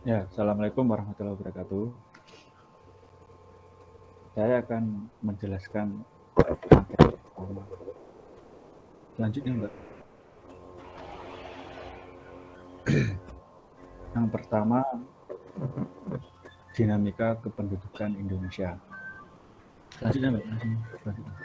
Ya, Assalamualaikum warahmatullahi wabarakatuh. Saya akan menjelaskan materi pertama. Selanjutnya, Mbak. Yang pertama, dinamika kependudukan Indonesia. Selanjutnya, Mbak. Selanjutnya.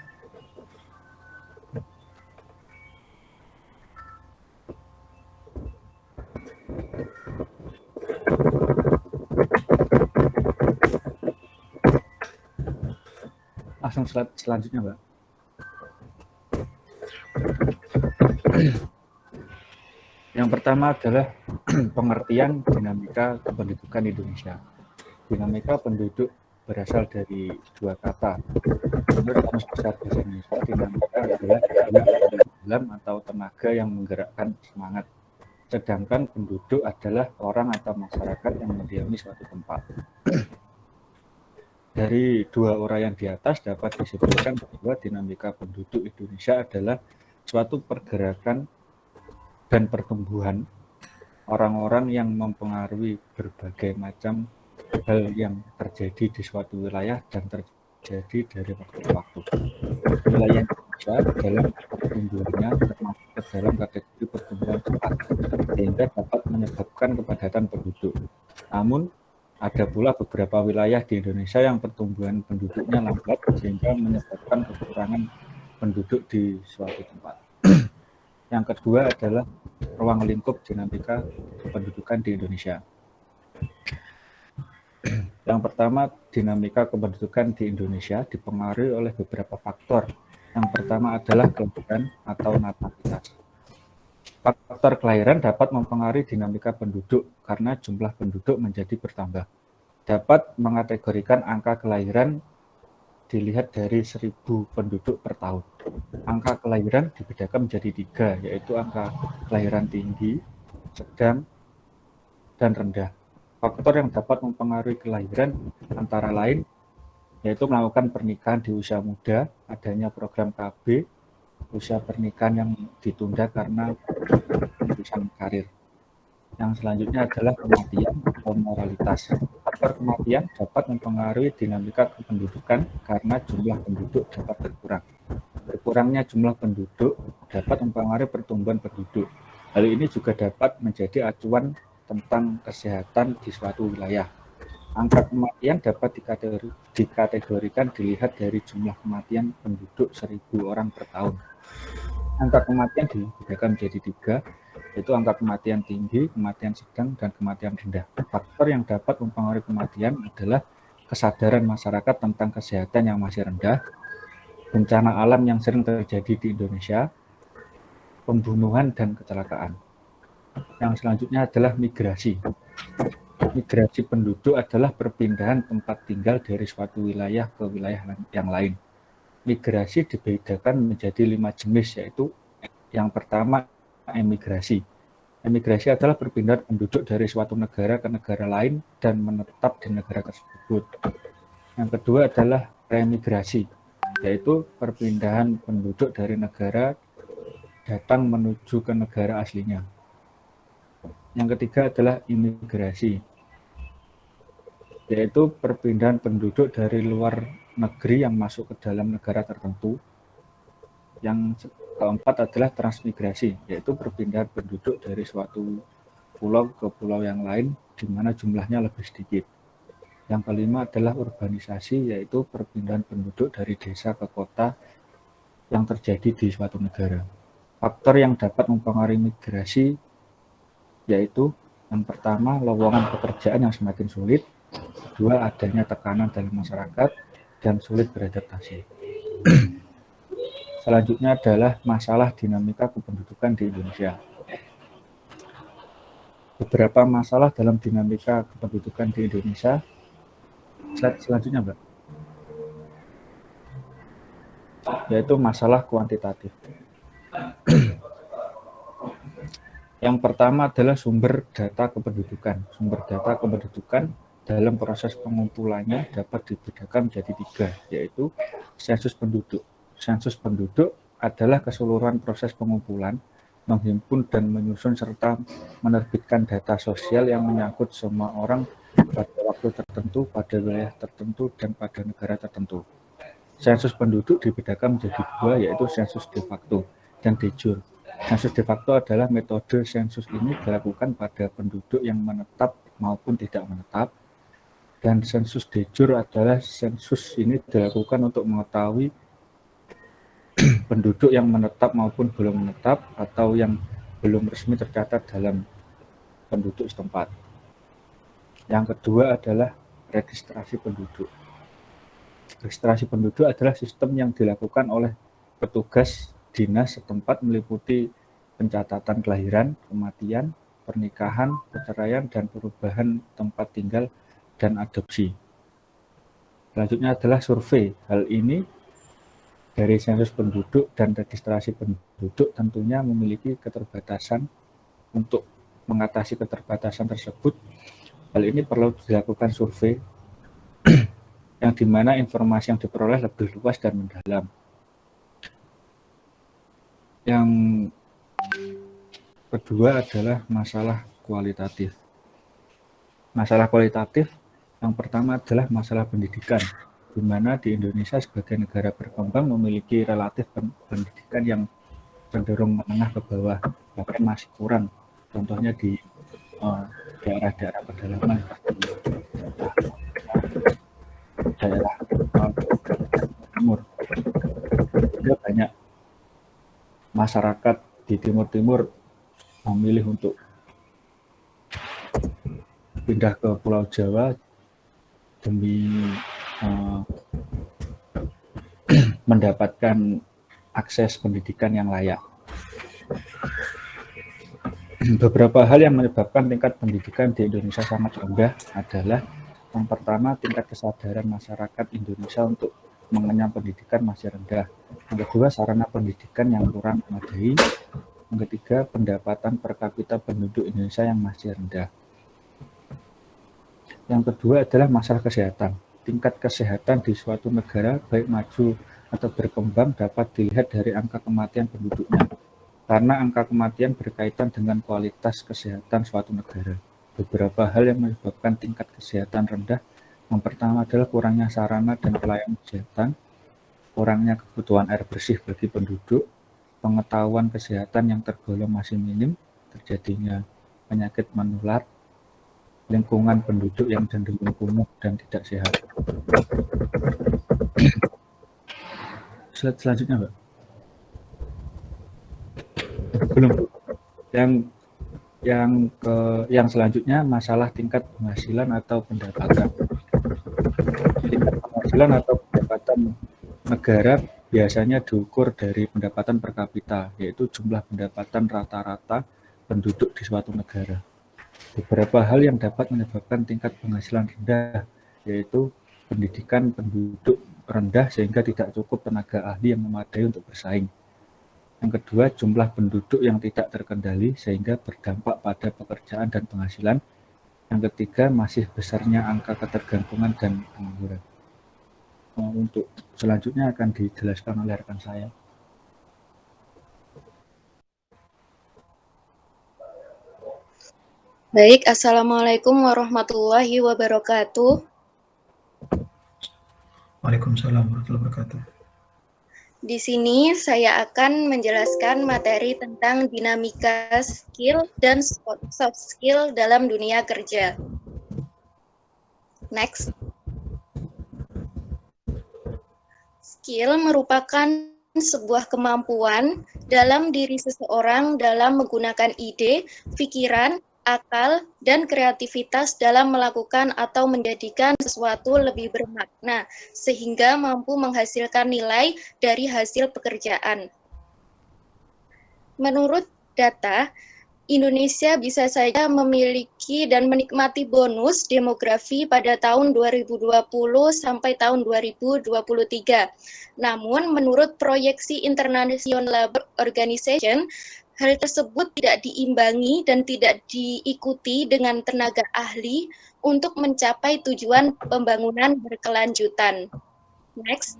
Langsung slide selanjutnya, Mbak. Yang pertama adalah pengertian dinamika kependudukan Indonesia. Dinamika penduduk berasal dari dua kata. Menurut Kamus Besar Bahasa Indonesia, dinamika adalah dalam atau tenaga yang menggerakkan semangat. Sedangkan penduduk adalah orang atau masyarakat yang mendiami suatu tempat. Dari dua uraian di atas dapat disebutkan bahwa dinamika penduduk Indonesia adalah suatu pergerakan dan pertumbuhan orang-orang yang mempengaruhi berbagai macam hal yang terjadi di suatu wilayah dan terjadi dari waktu ke waktu. Wilayah Indonesia dalam pertumbuhannya termasuk ke dalam kategori pertumbuhan cepat, sehingga dapat menyebabkan kepadatan penduduk. Namun, ada pula beberapa wilayah di Indonesia yang pertumbuhan penduduknya lambat, sehingga menyebabkan kekurangan penduduk di suatu tempat. Yang kedua adalah ruang lingkup dinamika kependudukan di Indonesia. Yang pertama, dinamika kependudukan di Indonesia dipengaruhi oleh beberapa faktor. Yang pertama adalah kelahiran atau natalitas. Faktor kelahiran dapat mempengaruhi dinamika penduduk karena jumlah penduduk menjadi bertambah. Dapat mengategorikan angka kelahiran dilihat dari 1.000 penduduk per tahun. Angka kelahiran dibedakan menjadi 3, yaitu angka kelahiran tinggi, sedang, dan rendah. Faktor yang dapat mempengaruhi kelahiran antara lain yaitu melakukan pernikahan di usia muda, adanya program KB, usia pernikahan yang ditunda karena urusan karir. Yang selanjutnya adalah kematian atau moralitas. Faktor kematian dapat mempengaruhi dinamika kependudukan karena jumlah penduduk dapat berkurang. Berkurangnya jumlah penduduk dapat mempengaruhi pertumbuhan penduduk. Hal ini juga dapat menjadi acuan tentang kesehatan di suatu wilayah. Angka kematian dapat dikategorikan dilihat dari jumlah kematian penduduk 1.000 orang per tahun. Angka kematian dibedakan menjadi 3, yaitu angka kematian tinggi, kematian sedang, dan kematian rendah. Faktor yang dapat mempengaruhi kematian adalah kesadaran masyarakat tentang kesehatan yang masih rendah, bencana alam yang sering terjadi di Indonesia, pembunuhan, dan kecelakaan. Yang selanjutnya adalah migrasi. Migrasi penduduk adalah perpindahan tempat tinggal dari suatu wilayah ke wilayah yang lain. Migrasi dibedakan menjadi 5 jenis, yaitu yang pertama emigrasi. Emigrasi adalah perpindahan penduduk dari suatu negara ke negara lain dan menetap di negara tersebut. Yang kedua adalah remigrasi, yaitu perpindahan penduduk dari negara datang menuju ke negara aslinya. Yang ketiga adalah imigrasi, yaitu perpindahan penduduk dari luar negeri yang masuk ke dalam negara tertentu. Yang keempat adalah transmigrasi, yaitu perpindahan penduduk dari suatu pulau ke pulau yang lain di mana jumlahnya lebih sedikit. Yang kelima adalah urbanisasi, yaitu perpindahan penduduk dari desa ke kota yang terjadi di suatu negara. Faktor yang dapat mempengaruhi migrasi yaitu yang pertama lowongan pekerjaan yang semakin sulit, kedua adanya tekanan dalam masyarakat, dan sulit beradaptasi. Selanjutnya adalah masalah dinamika kependudukan di Indonesia. Beberapa masalah dalam dinamika kependudukan di Indonesia. Slide selanjutnya, Mbak. Yaitu masalah kuantitatif. Yang pertama adalah sumber data kependudukan. Sumber data kependudukan dalam proses pengumpulannya dapat dibedakan menjadi 3, yaitu sensus penduduk. Sensus penduduk adalah keseluruhan proses pengumpulan menghimpun dan menyusun serta menerbitkan data sosial yang menyangkut semua orang pada waktu tertentu, pada wilayah tertentu, dan pada negara tertentu. Sensus penduduk dibedakan menjadi dua, yaitu sensus de facto dan de jure. Sensus de facto adalah metode sensus ini dilakukan pada penduduk yang menetap maupun tidak menetap, dan sensus de jure adalah sensus ini dilakukan untuk mengetahui penduduk yang menetap maupun belum menetap atau yang belum resmi tercatat dalam penduduk setempat. Yang kedua adalah registrasi penduduk. Registrasi penduduk adalah sistem yang dilakukan oleh petugas dinas setempat meliputi pencatatan kelahiran, kematian, pernikahan, perceraian, dan perubahan tempat tinggal dan adopsi. Selanjutnya adalah survei. Hal ini dari sensus penduduk dan registrasi penduduk tentunya memiliki keterbatasan. Untuk mengatasi keterbatasan tersebut, hal ini perlu dilakukan survei yang dimana informasi yang diperoleh lebih luas dan mendalam. Yang kedua adalah masalah kualitatif. Masalah kualitatif yang pertama adalah masalah pendidikan, di mana di Indonesia sebagai negara berkembang memiliki relatif pendidikan yang cenderung menengah ke bawah, bahkan masih kurang. Contohnya di daerah-daerah pedalaman, daerah timur. Juga banyak masyarakat di timur-timur memilih untuk pindah ke Pulau Jawa demi mendapatkan akses pendidikan yang layak. Beberapa hal yang menyebabkan tingkat pendidikan di Indonesia sangat rendah adalah yang pertama, tingkat kesadaran masyarakat Indonesia untuk mengenyam pendidikan masih rendah. Yang kedua, sarana pendidikan yang kurang memadai. Yang ketiga, pendapatan per kapita penduduk Indonesia yang masih rendah. Yang kedua adalah masalah kesehatan. Tingkat kesehatan di suatu negara, baik maju atau berkembang, dapat dilihat dari angka kematian penduduknya. Karena angka kematian berkaitan dengan kualitas kesehatan suatu negara. Beberapa hal yang menyebabkan tingkat kesehatan rendah, yang pertama adalah kurangnya sarana dan pelayanan kesehatan, kurangnya kebutuhan air bersih bagi penduduk, pengetahuan kesehatan yang tergolong masih minim, terjadinya penyakit menular, lingkungan penduduk yang cenderung kumuh dan tidak sehat. Slide selanjutnya, Mbak. Belum. Yang selanjutnya masalah tingkat penghasilan atau pendapatan. Tingkat penghasilan atau pendapatan negara biasanya diukur dari pendapatan per kapita, yaitu jumlah pendapatan rata-rata penduduk di suatu negara. Beberapa hal yang dapat menyebabkan tingkat penghasilan rendah, yaitu pendidikan penduduk rendah sehingga tidak cukup tenaga ahli yang memadai untuk bersaing. Yang kedua, jumlah penduduk yang tidak terkendali sehingga berdampak pada pekerjaan dan penghasilan. Yang ketiga, masih besarnya angka ketergantungan dan pengangguran. Untuk selanjutnya akan dijelaskan oleh rekan saya. Baik, Assalamualaikum warahmatullahi wabarakatuh. Waalaikumsalam warahmatullahi wabarakatuh. Di sini saya akan menjelaskan materi tentang dinamika skill dan soft skill dalam dunia kerja. Next. Skill merupakan sebuah kemampuan dalam diri seseorang dalam menggunakan ide, pikiran, akal, dan kreativitas dalam melakukan atau menjadikan sesuatu lebih bermakna, sehingga mampu menghasilkan nilai dari hasil pekerjaan. Menurut data, Indonesia bisa saja memiliki dan menikmati bonus demografi pada tahun 2020 sampai tahun 2023. Namun, menurut proyeksi International Labour Organization, hal tersebut tidak diimbangi dan tidak diikuti dengan tenaga ahli untuk mencapai tujuan pembangunan berkelanjutan. Next.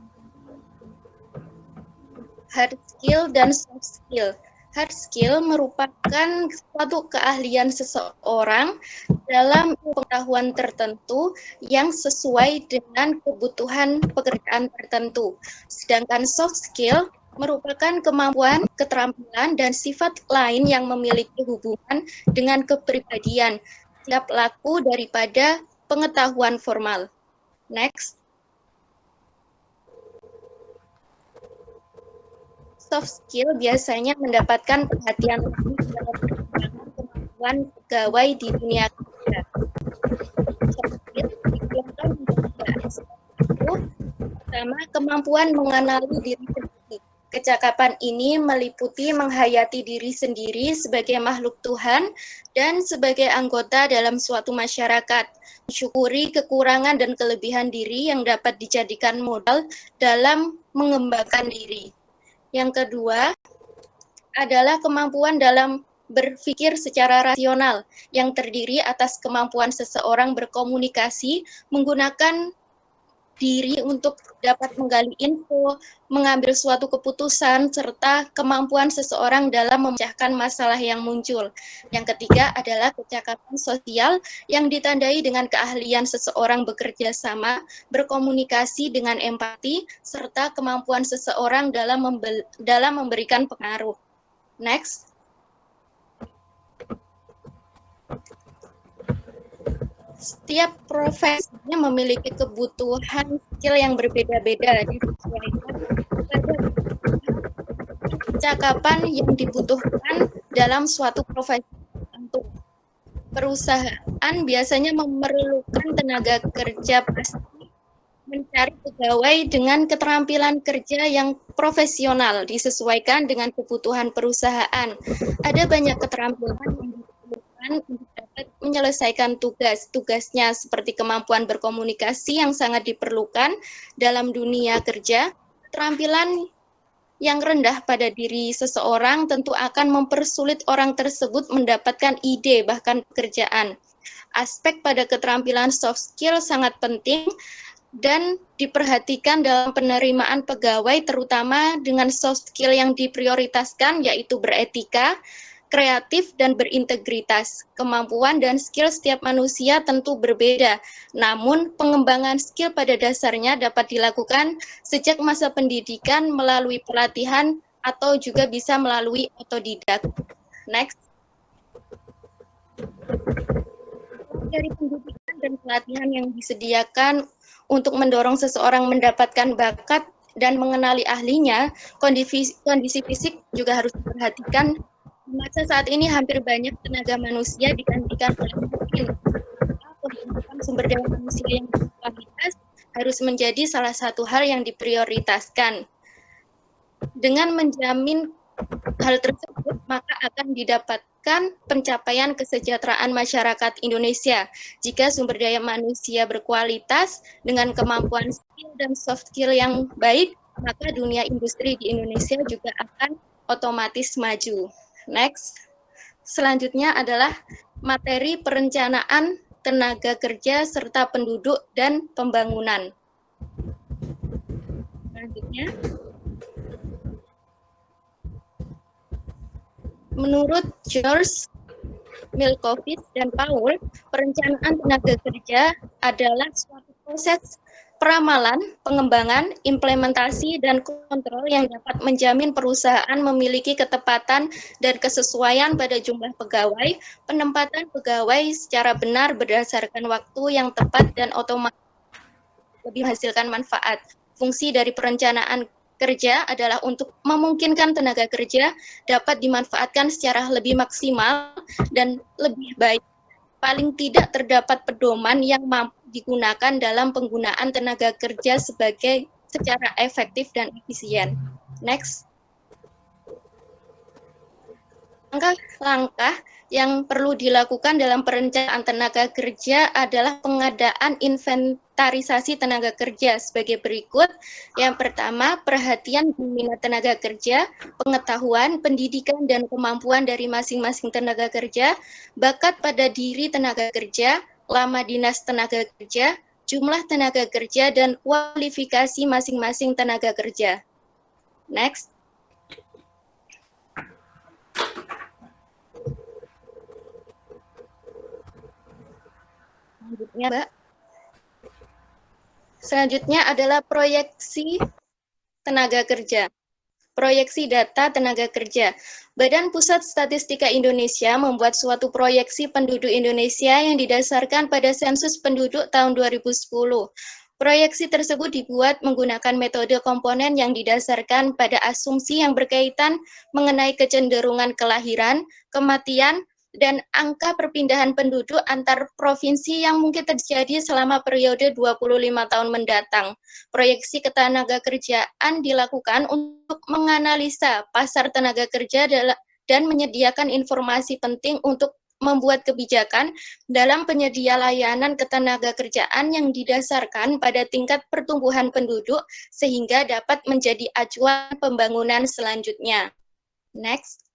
Hard skill dan soft skill. Hard skill merupakan suatu keahlian seseorang dalam pengetahuan tertentu yang sesuai dengan kebutuhan pekerjaan tertentu. Sedangkan soft skill merupakan kemampuan, keterampilan, dan sifat lain yang memiliki hubungan dengan kepribadian setiap pelaku daripada pengetahuan formal. Next. Soft skill biasanya mendapatkan perhatian lebih dalam perkembangan kemampuan pegawai di dunia kerja. Soft skill digolongkan menjadi 3 aspek itu. Pertama, kemampuan mengenali diri sendiri. Kecakapan ini meliputi menghayati diri sendiri sebagai makhluk Tuhan dan sebagai anggota dalam suatu masyarakat, mensyukuri kekurangan dan kelebihan diri yang dapat dijadikan modal dalam mengembangkan diri. Yang kedua adalah kemampuan dalam berpikir secara rasional yang terdiri atas kemampuan seseorang berkomunikasi, menggunakan diri untuk dapat menggali info, mengambil suatu keputusan, serta kemampuan seseorang dalam memecahkan masalah yang muncul. Yang ketiga adalah kecakapan sosial yang ditandai dengan keahlian seseorang bekerja sama, berkomunikasi dengan empati, serta kemampuan seseorang dalam memberikan pengaruh. Next. Setiap profesinya memiliki kebutuhan skill yang berbeda-beda disesuaikan pada kecakapan yang dibutuhkan dalam suatu profesi tertentu. Perusahaan biasanya memerlukan tenaga kerja pasti mencari pegawai dengan keterampilan kerja yang profesional disesuaikan dengan kebutuhan perusahaan. Ada banyak keterampilan yang diperlukan untuk dapat menyelesaikan tugasnya seperti kemampuan berkomunikasi yang sangat diperlukan dalam dunia kerja. Keterampilan yang rendah pada diri seseorang tentu akan mempersulit orang tersebut mendapatkan ide bahkan pekerjaan. Aspek pada keterampilan soft skill sangat penting dan diperhatikan dalam penerimaan pegawai terutama dengan soft skill yang diprioritaskan yaitu beretika, kreatif, dan berintegritas. Kemampuan dan skill setiap manusia tentu berbeda, namun pengembangan skill pada dasarnya dapat dilakukan sejak masa pendidikan melalui pelatihan atau juga bisa melalui otodidak. Next. Dari pendidikan dan pelatihan yang disediakan untuk mendorong seseorang mendapatkan bakat dan mengenali ahlinya, kondisi fisik juga harus diperhatikan. Di masa saat ini hampir banyak tenaga manusia digantikan oleh mesin. Pendidikan sumber daya manusia yang berkualitas harus menjadi salah satu hal yang diprioritaskan. Dengan menjamin hal tersebut, maka akan didapatkan pencapaian kesejahteraan masyarakat Indonesia. Jika sumber daya manusia berkualitas dengan kemampuan skill dan soft skill yang baik, maka dunia industri di Indonesia juga akan otomatis maju. Next. Selanjutnya adalah materi perencanaan tenaga kerja serta penduduk dan pembangunan. Selanjutnya. Menurut George Milkovich dan Paul, perencanaan tenaga kerja adalah suatu proses peramalan, pengembangan, implementasi, dan kontrol yang dapat menjamin perusahaan memiliki ketepatan dan kesesuaian pada jumlah pegawai, penempatan pegawai secara benar berdasarkan waktu yang tepat dan otomatis lebih menghasilkan manfaat. Fungsi dari perencanaan kerja adalah untuk memungkinkan tenaga kerja dapat dimanfaatkan secara lebih maksimal dan lebih baik. Paling tidak terdapat pedoman yang mampu digunakan dalam penggunaan tenaga kerja secara efektif dan efisien. Next. Langkah-langkah yang perlu dilakukan dalam perencanaan tenaga kerja adalah pengadaan inventarisasi tenaga kerja sebagai berikut. Yang pertama, perhatian minat tenaga kerja, pengetahuan, pendidikan, dan kemampuan dari masing-masing tenaga kerja, bakat pada diri tenaga kerja, lama dinas tenaga kerja, jumlah tenaga kerja, dan kualifikasi masing-masing tenaga kerja. Next. Ya, Mbak. Selanjutnya adalah proyeksi tenaga kerja. Proyeksi data tenaga kerja. Badan Pusat Statistika Indonesia membuat suatu proyeksi penduduk Indonesia yang didasarkan pada sensus penduduk tahun 2010. Proyeksi tersebut dibuat menggunakan metode komponen yang didasarkan pada asumsi yang berkaitan mengenai kecenderungan kelahiran, kematian, dan angka perpindahan penduduk antar provinsi yang mungkin terjadi selama periode 25 tahun mendatang. Proyeksi ketenaga kerjaan dilakukan untuk menganalisa pasar tenaga kerja dan menyediakan informasi penting untuk membuat kebijakan dalam penyedia layanan ketenaga kerjaan yang didasarkan pada tingkat pertumbuhan penduduk sehingga dapat menjadi acuan pembangunan selanjutnya. Next.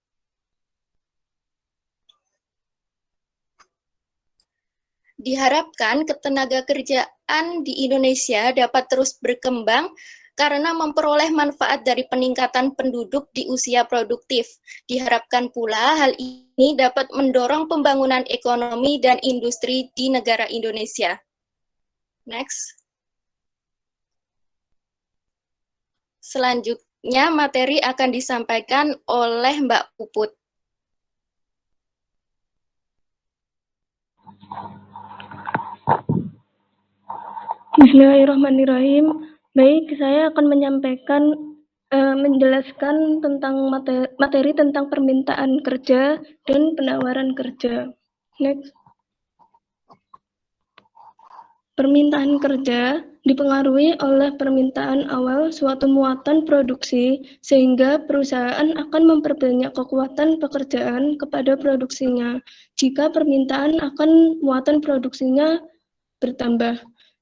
Diharapkan ketenaga kerjaan di Indonesia dapat terus berkembang karena memperoleh manfaat dari peningkatan penduduk di usia produktif. Diharapkan pula hal ini dapat mendorong pembangunan ekonomi dan industri di negara Indonesia. Next. Selanjutnya materi akan disampaikan oleh Mbak Puput. Bismillahirrahmanirrahim. Baik, saya akan menjelaskan tentang materi tentang permintaan kerja dan penawaran kerja. Next. Permintaan kerja dipengaruhi oleh permintaan awal suatu muatan produksi, sehingga perusahaan akan memperbanyak kekuatan pekerjaan kepada produksinya jika permintaan akan muatan produksinya bertambah.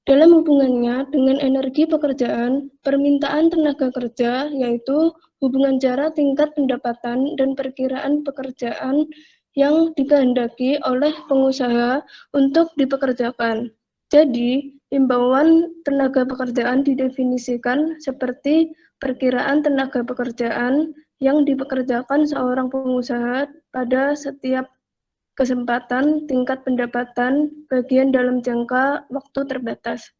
Dalam hubungannya dengan energi pekerjaan, permintaan tenaga kerja yaitu hubungan jarak tingkat pendapatan dan perkiraan pekerjaan yang dikehendaki oleh pengusaha untuk dipekerjakan. Jadi, imbauan tenaga pekerjaan didefinisikan seperti perkiraan tenaga pekerjaan yang dipekerjakan seorang pengusaha pada setiap kesempatan tingkat pendapatan bagian dalam jangka waktu terbatas.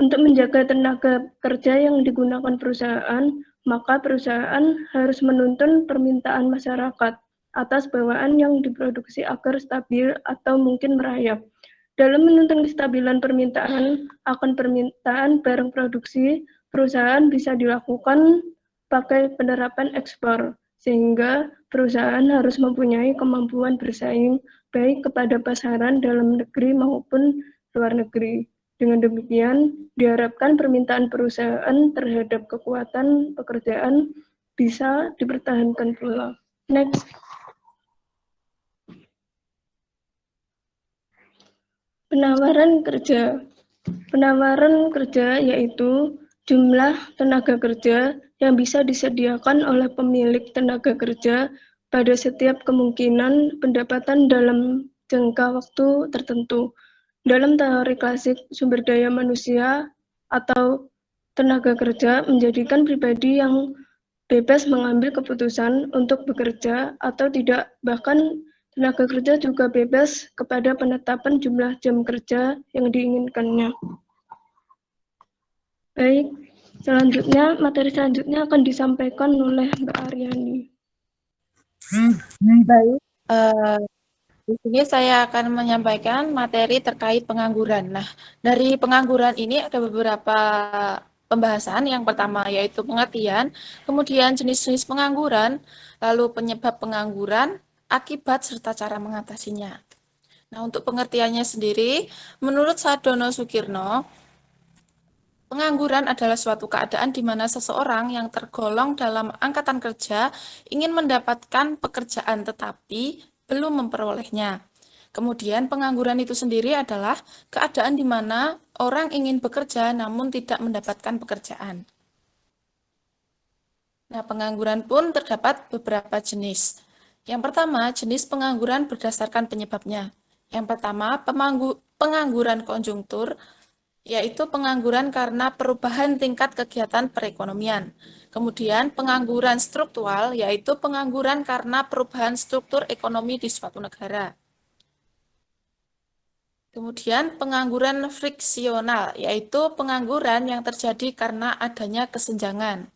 Untuk menjaga tenaga kerja yang digunakan perusahaan, maka perusahaan harus menuntun permintaan masyarakat atas bawaan yang diproduksi agar stabil atau mungkin merayap. Dalam menuntun kestabilan permintaan akan permintaan barang produksi, perusahaan bisa dilakukan pakai penerapan ekspor, sehingga perusahaan harus mempunyai kemampuan bersaing baik kepada pasaran dalam negeri maupun luar negeri. Dengan demikian, diharapkan permintaan perusahaan terhadap kekuatan pekerjaan bisa dipertahankan pula. Next. Penawaran kerja. Penawaran kerja yaitu jumlah tenaga kerja yang bisa disediakan oleh pemilik tenaga kerja pada setiap kemungkinan pendapatan dalam jangka waktu tertentu. Dalam teori klasik sumber daya manusia atau tenaga kerja menjadikan pribadi yang bebas mengambil keputusan untuk bekerja atau tidak, bahkan tenaga kerja juga bebas kepada penetapan jumlah jam kerja yang diinginkannya. Baik, materi selanjutnya akan disampaikan oleh Mbak Aryani. Baik, di sini saya akan menyampaikan materi terkait pengangguran. Nah, dari pengangguran ini ada beberapa pembahasan. Yang pertama yaitu pengertian, kemudian jenis-jenis pengangguran, lalu penyebab pengangguran, akibat, serta cara mengatasinya. Nah, untuk pengertiannya sendiri, menurut Sardono Sukirno, pengangguran adalah suatu keadaan di mana seseorang yang tergolong dalam angkatan kerja ingin mendapatkan pekerjaan tetapi belum memperolehnya. Kemudian pengangguran itu sendiri adalah keadaan di mana orang ingin bekerja namun tidak mendapatkan pekerjaan. Nah, pengangguran pun terdapat beberapa jenis. Yang pertama, jenis pengangguran berdasarkan penyebabnya. Yang pertama, pengangguran konjungtur, yaitu pengangguran karena perubahan tingkat kegiatan perekonomian. Kemudian pengangguran struktural, yaitu pengangguran karena perubahan struktur ekonomi di suatu negara. Kemudian pengangguran friksional, yaitu pengangguran yang terjadi karena adanya kesenjangan.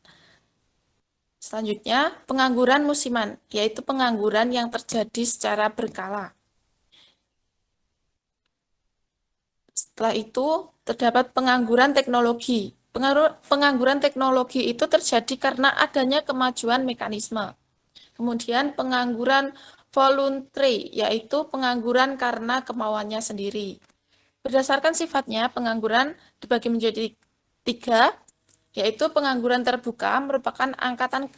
Selanjutnya, pengangguran musiman, yaitu pengangguran yang terjadi secara berkala. Setelah itu, terdapat pengangguran teknologi. Pengangguran teknologi itu terjadi karena adanya kemajuan mekanisme. Kemudian pengangguran voluntary, yaitu pengangguran karena kemauannya sendiri. Berdasarkan sifatnya, pengangguran dibagi menjadi 3, yaitu pengangguran terbuka merupakan angkatan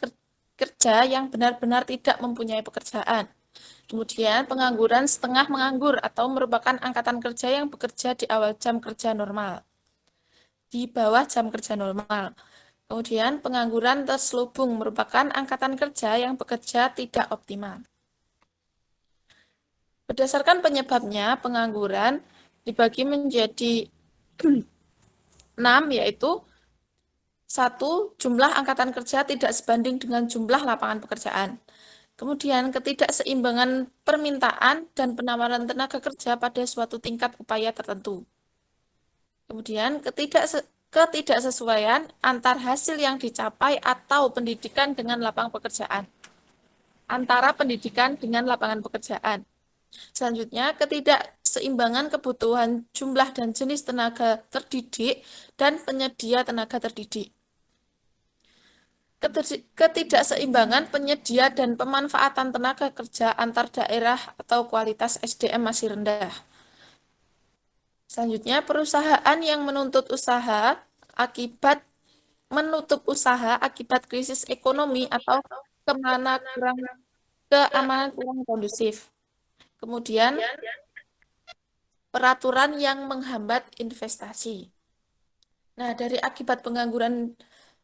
kerja yang benar-benar tidak mempunyai pekerjaan. Kemudian pengangguran setengah menganggur atau merupakan angkatan kerja yang bekerja di awal jam kerja normal, di bawah jam kerja normal. Kemudian pengangguran terselubung merupakan angkatan kerja yang bekerja tidak optimal. Berdasarkan penyebabnya, pengangguran dibagi menjadi 6, yaitu 1. Jumlah angkatan kerja tidak sebanding dengan jumlah lapangan pekerjaan. Kemudian ketidakseimbangan permintaan dan penawaran tenaga kerja pada suatu tingkat upaya tertentu. Kemudian ketidaksesuaian antar hasil yang dicapai atau pendidikan dengan lapangan pekerjaan. Antara pendidikan dengan lapangan pekerjaan. Selanjutnya, ketidakseimbangan kebutuhan jumlah dan jenis tenaga terdidik dan penyedia tenaga terdidik. Ketidakseimbangan penyedia dan pemanfaatan tenaga kerja antar daerah atau kualitas SDM masih rendah. Selanjutnya, perusahaan yang menutup usaha akibat krisis ekonomi atau keamanan kurang kondusif. Kemudian, peraturan yang menghambat investasi. Nah, dari akibat pengangguran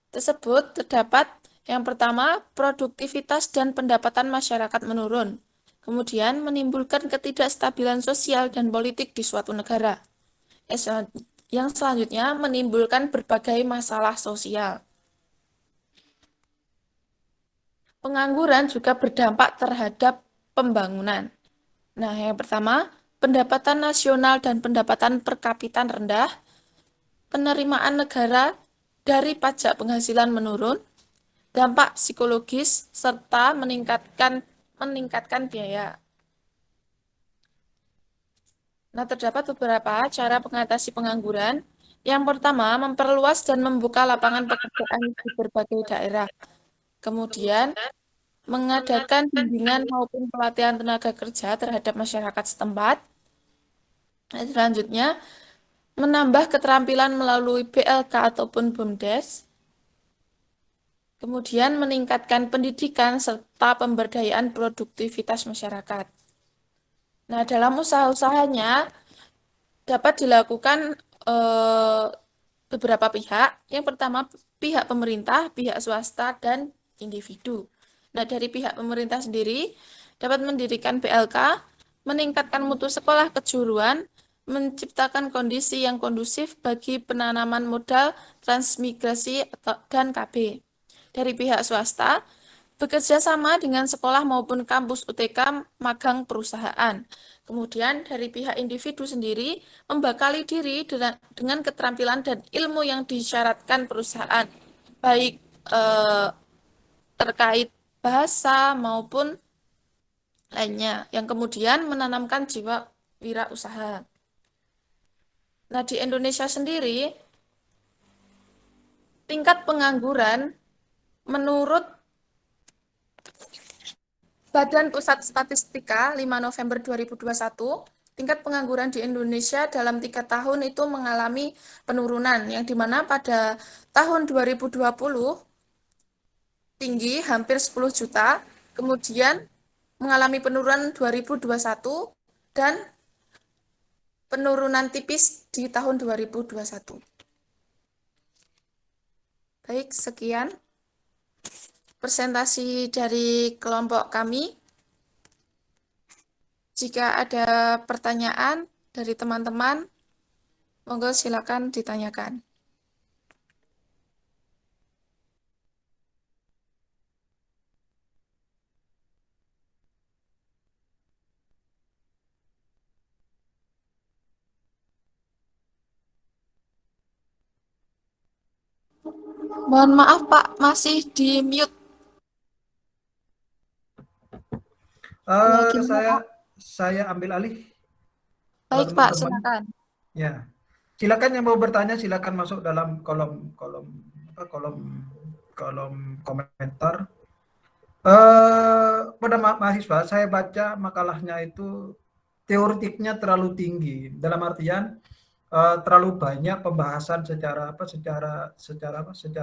tersebut terdapat yang pertama, produktivitas dan pendapatan masyarakat menurun. Kemudian menimbulkan ketidakstabilan sosial dan politik di suatu negara. Yang selanjutnya menimbulkan berbagai masalah sosial. Pengangguran juga berdampak terhadap pembangunan. Nah, yang pertama, pendapatan nasional dan pendapatan per kapita rendah, penerimaan negara dari pajak penghasilan menurun, dampak psikologis, serta meningkatkan biaya. Nah, terdapat beberapa cara mengatasi pengangguran. Yang pertama, memperluas dan membuka lapangan pekerjaan di berbagai daerah. Kemudian, mengadakan bimbingan maupun pelatihan tenaga kerja terhadap masyarakat setempat. Nah, selanjutnya, menambah keterampilan melalui BLK ataupun BUMDes. Kemudian meningkatkan pendidikan serta pemberdayaan produktivitas masyarakat. Nah, dalam usaha-usahanya dapat dilakukan beberapa pihak. Yang pertama, pihak pemerintah, pihak swasta, dan individu. Nah, dari pihak pemerintah sendiri dapat mendirikan BLK, meningkatkan mutu sekolah kejuruan, menciptakan kondisi yang kondusif bagi penanaman modal, transmigrasi, dan KB. Dari pihak swasta, bekerja sama dengan sekolah maupun kampus UTK magang perusahaan. Kemudian dari pihak individu sendiri, membekali diri dengan keterampilan dan ilmu yang disyaratkan perusahaan, baik terkait bahasa maupun lainnya, yang kemudian menanamkan jiwa wirausaha. Nah, di Indonesia sendiri, tingkat pengangguran menurut Badan Pusat Statistika 5 November 2021, tingkat pengangguran di Indonesia dalam 3 tahun itu mengalami penurunan, yang dimana pada tahun 2020 tinggi hampir 10 juta, kemudian mengalami penurunan 2021 dan penurunan tipis di tahun 2021. Baik, sekian presentasi dari kelompok kami. Jika ada pertanyaan dari teman-teman, monggo silakan ditanyakan. Mohon maaf Pak, masih di mute. Gimana, Pak? Saya ambil alih. Kalau Baik Pak, teman-teman, silakan. ya, silakan yang mau bertanya silakan masuk dalam kolom kolom kolom komentar. Pada mahasiswa, saya baca makalahnya itu teoretiknya terlalu tinggi, dalam artian terlalu banyak pembahasan secara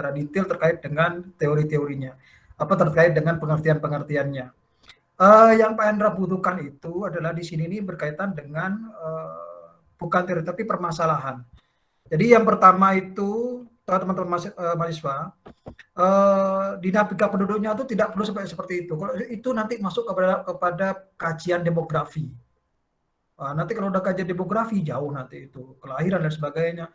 detail terkait dengan teori-teorinya, terkait dengan pengertian-pengertiannya. Yang Pak Hendra butuhkan itu adalah di sini ini berkaitan dengan bukan teori tapi permasalahan. Jadi yang pertama itu teman-teman mahasiswa, dinamika penduduknya itu tidak perlu seperti itu. Kalau itu nanti masuk kepada kajian demografi. Nanti kalau udah kajian demografi jauh nanti itu kelahiran dan sebagainya.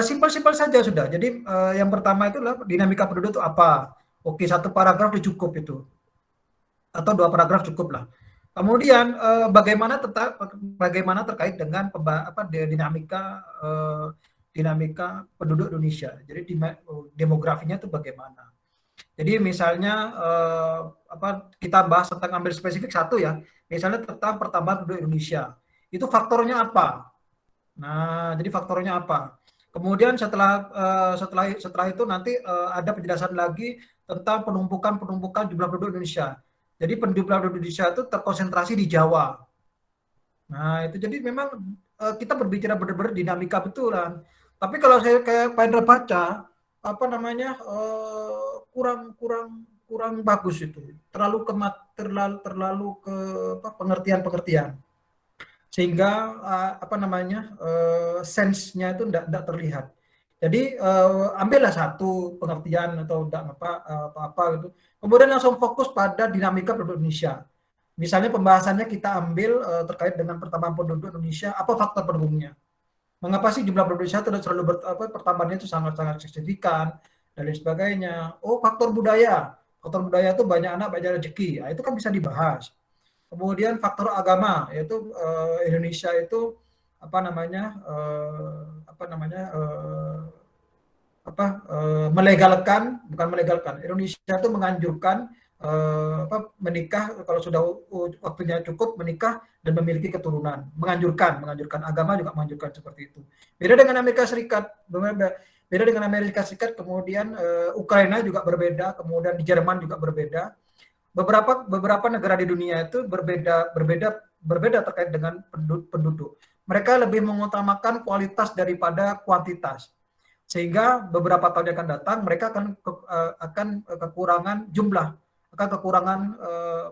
Simpel-simpel saja sudah. Jadi yang pertama itu adalah dinamika penduduk itu apa? Oke, 1 paragraf cukup itu. Atau 2 paragraf cukup lah. Kemudian bagaimana terkait dengan dinamika penduduk Indonesia. Jadi demografinya itu bagaimana. Jadi misalnya kita bahas tentang ambil spesifik satu ya. Misalnya tentang pertambahan penduduk Indonesia. Itu faktornya apa? Nah, jadi faktornya apa? Kemudian setelah itu nanti ada penjelasan lagi tentang penumpukan jumlah penduduk Indonesia. Jadi jumlah penduduk Indonesia itu terkonsentrasi di Jawa. Nah, itu jadi memang kita berbicara benar-benar dinamika betulan. Tapi kalau saya kayak Pak Hendra baca, kurang bagus itu. Terlalu ke pengertian-pengertian. Sehingga sense-nya itu tidak terlihat. Jadi ambillah satu pengertian atau apa gitu. Kemudian langsung fokus pada dinamika penduduk Indonesia. Misalnya pembahasannya kita ambil terkait dengan pertambahan penduduk Indonesia, apa faktor pendukungnya? Mengapa sih jumlah penduduk Indonesia tidak selalu pertambahannya itu sangat-sangat signifikan dan lain sebagainya? Oh, faktor budaya. Faktor budaya itu banyak anak, banyak rezeki. Nah, itu kan bisa dibahas. Kemudian faktor agama, yaitu Indonesia itu melegalkan. Indonesia itu menganjurkan menikah kalau sudah waktunya cukup menikah dan memiliki keturunan. Menganjurkan agama juga menganjurkan seperti itu. Beda dengan Amerika Serikat, kemudian Ukraina juga berbeda, kemudian di Jerman juga berbeda. Beberapa negara di dunia itu berbeda terkait dengan penduduk. Mereka lebih mengutamakan kualitas daripada kuantitas. Sehingga beberapa tahun yang akan datang mereka akan kekurangan jumlah, akan kekurangan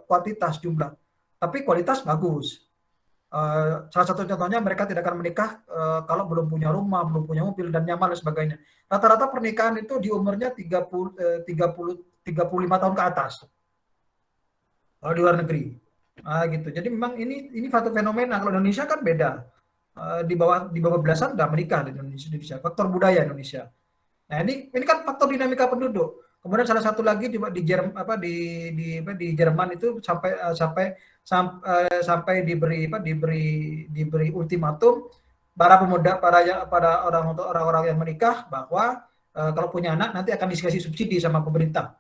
kuantitas jumlah, tapi kualitas bagus. Salah satu contohnya mereka tidak akan menikah kalau belum punya rumah, belum punya mobil dan nyaman dan sebagainya. Rata-rata pernikahan itu di umurnya 35 tahun ke atas. Kalau di luar negeri. Gitu. Jadi memang ini satu fenomena. Kalau Indonesia kan beda. Di bawah belasan udah menikah di Indonesia. Faktor budaya Indonesia. Nah, ini kan faktor dinamika penduduk. Kemudian salah satu lagi di Jerman itu sampai diberi ultimatum para orang-orang yang menikah bahwa kalau punya anak nanti akan dikasih subsidi sama pemerintah.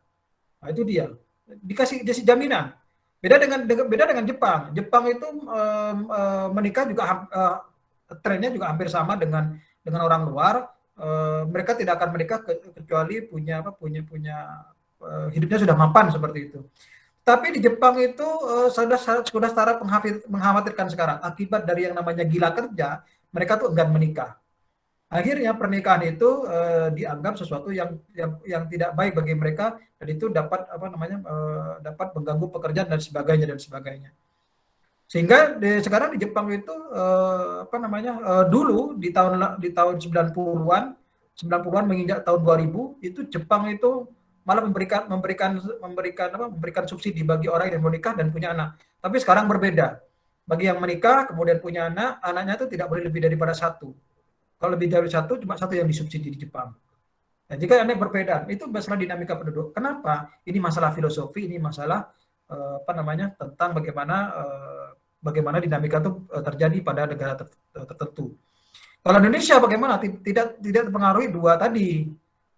Nah, itu dia. Dikasih jaminan. Beda dengan Jepang. Jepang itu menikah juga trennya juga hampir sama dengan orang luar. Mereka tidak akan menikah kecuali punya hidupnya sudah mapan seperti itu. Tapi di Jepang itu sudah setara mengkhawatirkan sekarang akibat dari yang namanya gila kerja, mereka tuh enggan menikah. Akhirnya pernikahan itu dianggap sesuatu yang tidak baik bagi mereka dan itu dapat dapat mengganggu pekerjaan dan sebagainya. Sehingga sekarang di Jepang itu dulu di tahun 90-an menginjak tahun 2000 itu Jepang itu malah memberikan subsidi bagi orang yang menikah dan punya anak. Tapi sekarang berbeda. Bagi yang menikah kemudian punya anak, anaknya itu tidak boleh lebih daripada 1. Kalau lebih dari 1 cuma 1 yang disubsidi di Jepang. Nah, jika anak berbeda, itu masalah dinamika penduduk. Kenapa? Ini masalah filosofi, ini masalah tentang bagaimana dinamika itu terjadi pada negara tertentu. Kalau Indonesia bagaimana? Tidak terpengaruhi dua tadi.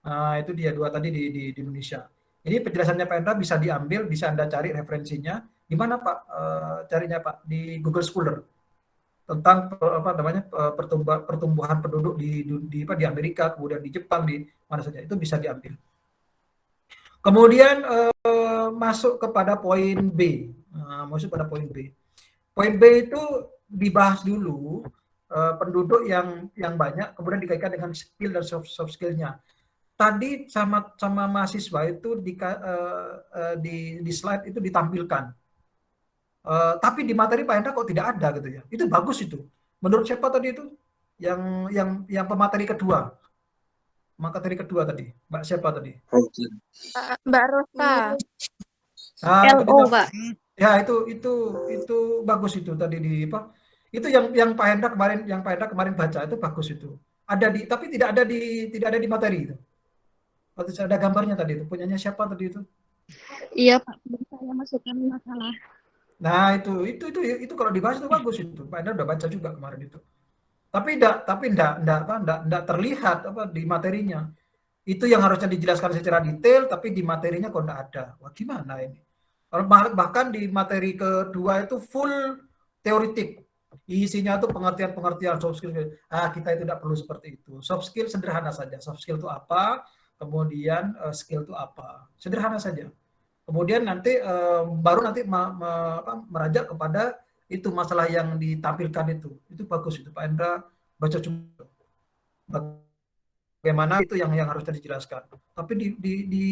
Nah, itu dia dua tadi di Indonesia. Jadi penjelasannya Pak Endra bisa diambil, bisa Anda cari referensinya. Di mana Pak carinya Pak? Di Google Scholar tentang apa namanya pertumbuhan penduduk di Amerika, kemudian di Jepang, di mana saja itu bisa diambil. Kemudian masuk kepada poin B. Masuk pada poin B. Poin B itu dibahas dulu penduduk yang banyak, kemudian dikaitkan dengan skill dan soft skill-nya. Tadi sama mahasiswa itu di slide itu ditampilkan. Tapi di materi Pak Hendra kok tidak ada gitu ya. Itu bagus itu. Menurut siapa tadi itu? Yang pemateri kedua. Materi kedua tadi. Mbak siapa tadi? Mbak Rosa. Nah, LO, Pak. Ya, itu bagus itu tadi di apa? Itu yang Pak Hendra kemarin baca itu bagus itu. Tapi tidak ada di materi itu. Atau ada gambarnya tadi itu. Punyanya siapa tadi itu? Iya, Pak. Saya masukkan masalah. Nah, itu kalau dibahas itu bagus itu. Pak Hendra udah baca juga kemarin itu. Tapi enggak terlihat apa di materinya. Itu yang harusnya dijelaskan secara detail, tapi di materinya kok enggak ada. Wah, gimana ini? Bahkan di materi kedua itu full teoritik. Isinya tuh pengertian soft skill. Kita itu tidak perlu seperti itu. Soft skill sederhana saja. Soft skill itu apa? Kemudian skill itu apa? Sederhana saja. Kemudian nanti baru nanti merajak kepada itu masalah yang ditampilkan itu bagus itu Pak Endra baca juga bagaimana itu yang harusnya dijelaskan. Tapi di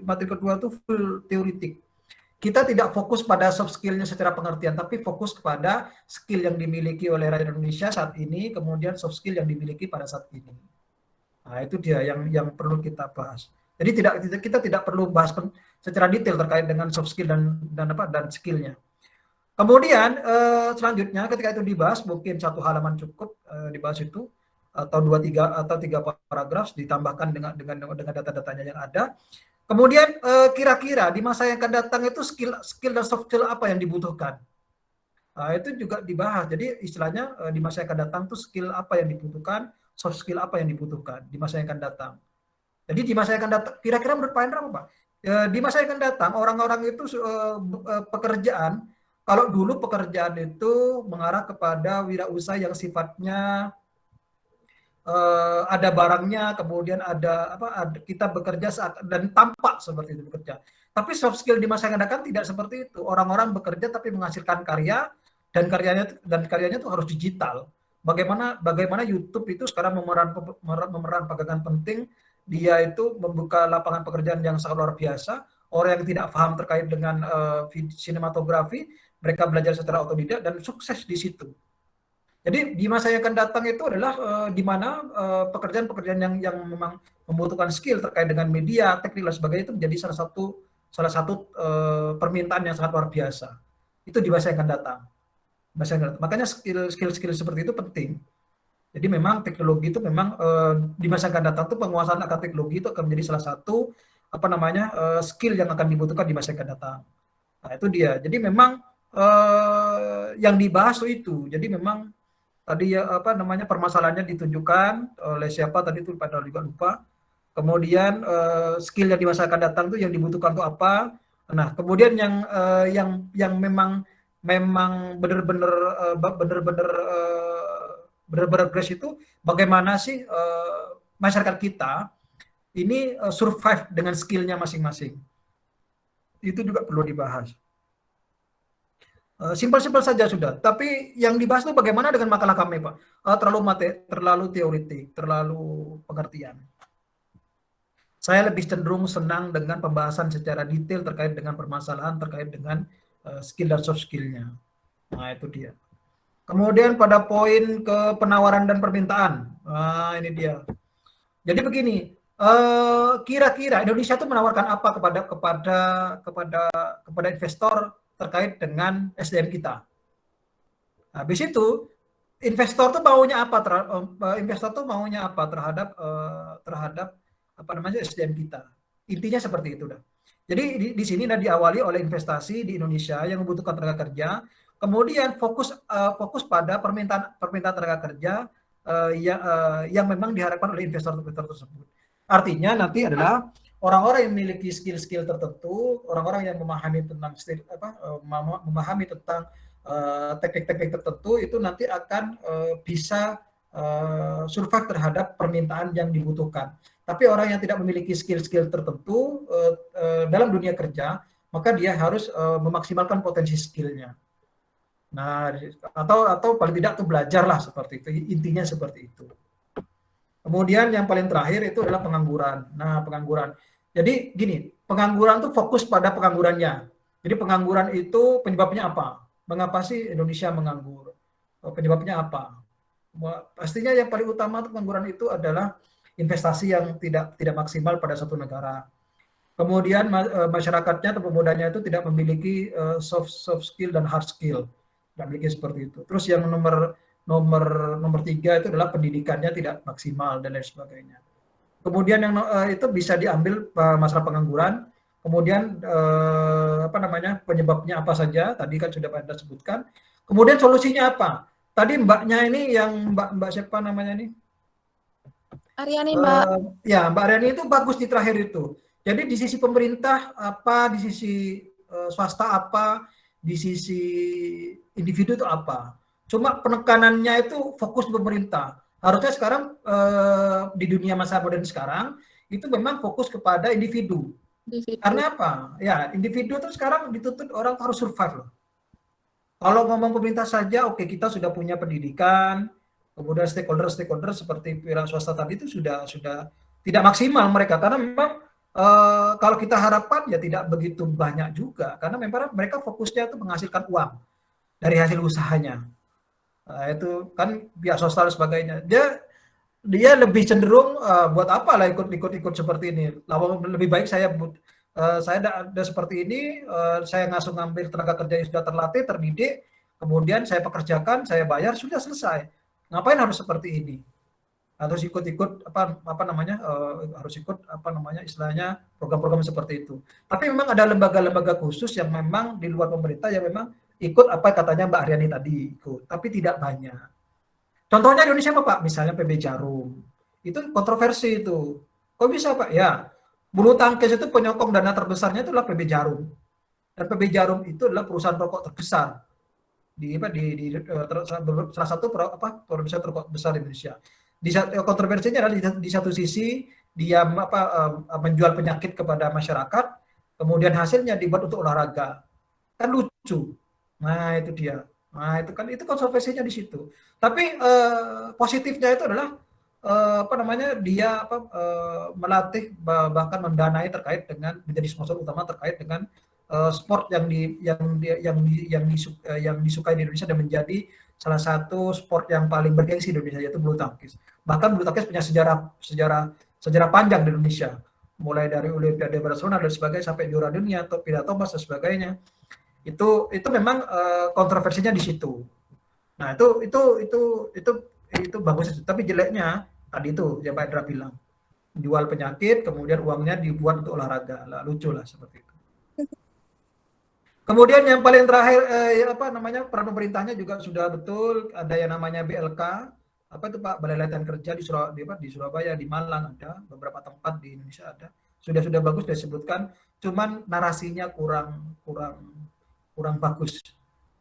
materi kedua itu full teoritik. Kita tidak fokus pada soft skill-nya secara pengertian, tapi fokus kepada skill yang dimiliki oleh rakyat Indonesia saat ini, kemudian soft skill yang dimiliki pada saat ini. Nah, itu dia yang perlu kita bahas. Jadi kita tidak perlu bahas secara detail terkait dengan soft skill dan skill-nya. Kemudian selanjutnya ketika itu dibahas, mungkin satu halaman cukup dibahas itu atau 3 paragraf ditambahkan dengan data-datanya yang ada. Kemudian kira-kira di masa yang akan datang itu skill dan soft skill apa yang dibutuhkan? Itu juga dibahas. Jadi istilahnya di masa yang akan datang itu skill apa yang dibutuhkan, soft skill apa yang dibutuhkan di masa yang akan datang. Jadi di masa yang akan datang, kira-kira menurut Pak Hendra apa Pak? Di masa yang akan datang orang-orang itu pekerjaan, kalau dulu pekerjaan itu mengarah kepada wirausaha yang sifatnya ada barangnya, kemudian ada kita bekerja dan tampak seperti itu bekerja. Tapi soft skill di masa yang akan datang tidak seperti itu. Orang-orang bekerja tapi menghasilkan karya dan karyanya itu harus digital. Bagaimana YouTube itu sekarang memeran peranan penting. Dia itu membuka lapangan pekerjaan yang sangat luar biasa. Orang yang tidak paham terkait dengan sinematografi, mereka belajar secara otodidak dan sukses di situ. Jadi di masa yang akan datang itu adalah di mana pekerjaan-pekerjaan yang memang membutuhkan skill terkait dengan media, teknik dan sebagainya itu menjadi salah satu permintaan yang sangat luar biasa. Itu di masa yang akan datang. Makanya skill seperti itu penting. Jadi memang teknologi itu memang di masa yang akan datang itu penguasaan akan teknologi itu akan menjadi salah satu skill yang akan dibutuhkan di masa yang akan datang. Nah, itu dia. Jadi memang yang dibahas itu. Jadi memang tadi permasalahannya ditunjukkan oleh siapa tadi itu pada juga lupa. Kemudian skill yang di masa akan datang itu yang dibutuhkan itu apa? Nah, kemudian yang memang benar-benar grace itu bagaimana sih masyarakat kita ini survive dengan skillnya masing-masing. Itu juga perlu dibahas. Simpel-simpel saja sudah. Tapi yang dibahas itu bagaimana dengan makalah kami, Pak? Terlalu teoritik, terlalu pengertian. Saya lebih cenderung senang dengan pembahasan secara detail terkait dengan permasalahan, terkait dengan skill dan soft skill-nya. Nah, itu dia. Kemudian pada poin ke penawaran dan permintaan. Nah, ini dia. Jadi begini, kira-kira Indonesia itu menawarkan apa kepada investor terkait dengan SDM kita. Habis itu investor tuh maunya apa? Terhadap SDM kita. Intinya seperti itu dah. Jadi di sini diawali oleh investasi di Indonesia yang membutuhkan tenaga kerja, kemudian fokus pada permintaan tenaga kerja yang memang diharapkan oleh investor tersebut. Artinya nanti adalah orang-orang yang memiliki skill-skill tertentu, orang-orang yang memahami tentang memahami tentang teknik-teknik tertentu itu nanti akan bisa survive terhadap permintaan yang dibutuhkan. Tapi orang yang tidak memiliki skill-skill tertentu dalam dunia kerja, maka dia harus memaksimalkan potensi skillnya. Nah, atau paling tidak tuh belajarlah seperti itu. Intinya seperti itu. Kemudian yang paling terakhir itu adalah pengangguran. Nah, pengangguran. Jadi gini, pengangguran tuh fokus pada penganggurannya. Jadi pengangguran itu penyebabnya apa? Mengapa sih Indonesia menganggur? Penyebabnya apa? Pastinya yang paling utama untuk pengangguran itu adalah investasi yang tidak maksimal pada satu negara. Kemudian masyarakatnya atau pemudanya itu tidak memiliki soft skill dan hard skill. Tidak memiliki seperti itu. Terus yang nomor 3 itu adalah pendidikannya tidak maksimal dan lain sebagainya. Kemudian yang itu bisa diambil masalah pengangguran. Kemudian penyebabnya apa saja? Tadi kan sudah Anda sebutkan. Kemudian solusinya apa? Tadi mbaknya ini yang mbak siapa namanya ini? Aryani, Mbak. Ya, Mbak Aryani itu bagus di terakhir itu. Jadi di sisi pemerintah apa, di sisi swasta apa, di sisi individu itu apa. Cuma penekanannya itu fokus di pemerintah. Harusnya sekarang di dunia masa modern sekarang itu memang fokus kepada individu. Karena apa? Ya, individu itu sekarang dituntut orang harus survive loh. Kalau ngomong pemerintah saja, oke, kita sudah punya pendidikan, kemudian stakeholder seperti pihak swasta tadi itu sudah tidak maksimal mereka, karena memang kalau kita harapkan ya tidak begitu banyak juga, karena memang mereka fokusnya itu menghasilkan uang dari hasil usahanya. Nah, itu kan pihak swasta dan sebagainya. Dia lebih cenderung buat apa lah ikut seperti ini. Lebih baik saya ada seperti ini, saya ngambil tenaga kerja yang sudah terlatih, terdidik, kemudian saya pekerjakan, saya bayar, sudah selesai. Ngapain harus seperti ini? Harus ikut-ikut harus ikut istilahnya program-program seperti itu. Tapi memang ada lembaga-lembaga khusus yang memang di luar pemerintah yang memang ikut apa katanya Mbak Aryani tadi ikut, tapi tidak banyak. Contohnya Indonesia apa Pak? Misalnya PB Jarum. Itu kontroversi itu. Kok bisa Pak? Ya, bulu tangkis itu penyokong dana terbesarnya itulah PB Jarum. Dan PB Jarum itu adalah perusahaan rokok terbesar salah satu produsen rokok besar di Indonesia. Kontroversinya adalah di satu sisi dia menjual penyakit kepada masyarakat, kemudian hasilnya dibuat untuk olahraga. Kan lucu. Nah, itu dia. Nah, itu kontroversinya di situ. Tapi positifnya itu adalah dia melatih bahkan mendanai terkait dengan menjadi sponsor utama terkait dengan sport yang disukai di Indonesia dan menjadi salah satu sport yang paling bergengsi di Indonesia, yaitu bulu tangkis. Bahkan bulu tangkis punya sejarah panjang di Indonesia, mulai dari Olimpiade Barcelona dan sebagainya sampai juara dunia, Piala Thomas dan sebagainya. Itu memang kontroversinya di situ. Nah, itu bagus, tapi jeleknya tadi itu yang Pak Indra bilang, jual penyakit kemudian uangnya dibuat untuk olahraga. Lah, lucu lah seperti itu. Kemudian yang paling terakhir peran pemerintahnya juga sudah betul, ada yang namanya BLK, apa itu Pak, Balai Latihan Kerja di Surabaya, di Malang ada, beberapa tempat di Indonesia ada. Sudah bagus disebutkan, cuman narasinya kurang bagus.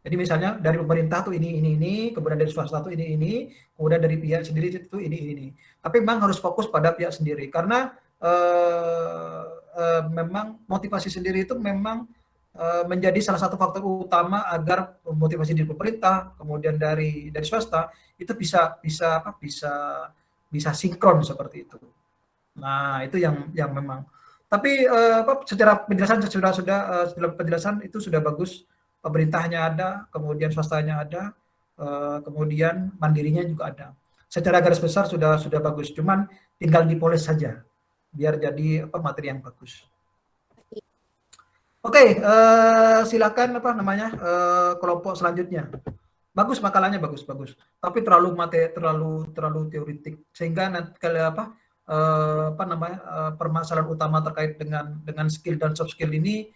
Jadi misalnya dari pemerintah tuh ini, kemudian dari swasta tuh ini, kemudian dari pihak sendiri itu ini. Tapi memang harus fokus pada pihak sendiri, karena memang motivasi sendiri itu memang menjadi salah satu faktor utama agar motivasi dari pemerintah, kemudian dari swasta itu bisa sinkron seperti itu. Nah, itu yang memang. Tapi secara penjelasan itu sudah bagus. Pemerintahnya ada, kemudian swastanya ada, kemudian mandirinya juga ada. Secara garis besar sudah bagus. Cuman tinggal dipoles saja biar jadi materi yang bagus. Oke, silakan kelompok selanjutnya. Bagus makalahnya, bagus. Tapi terlalu teoritik sehingga nanti permasalahan utama terkait dengan skill dan soft skill ini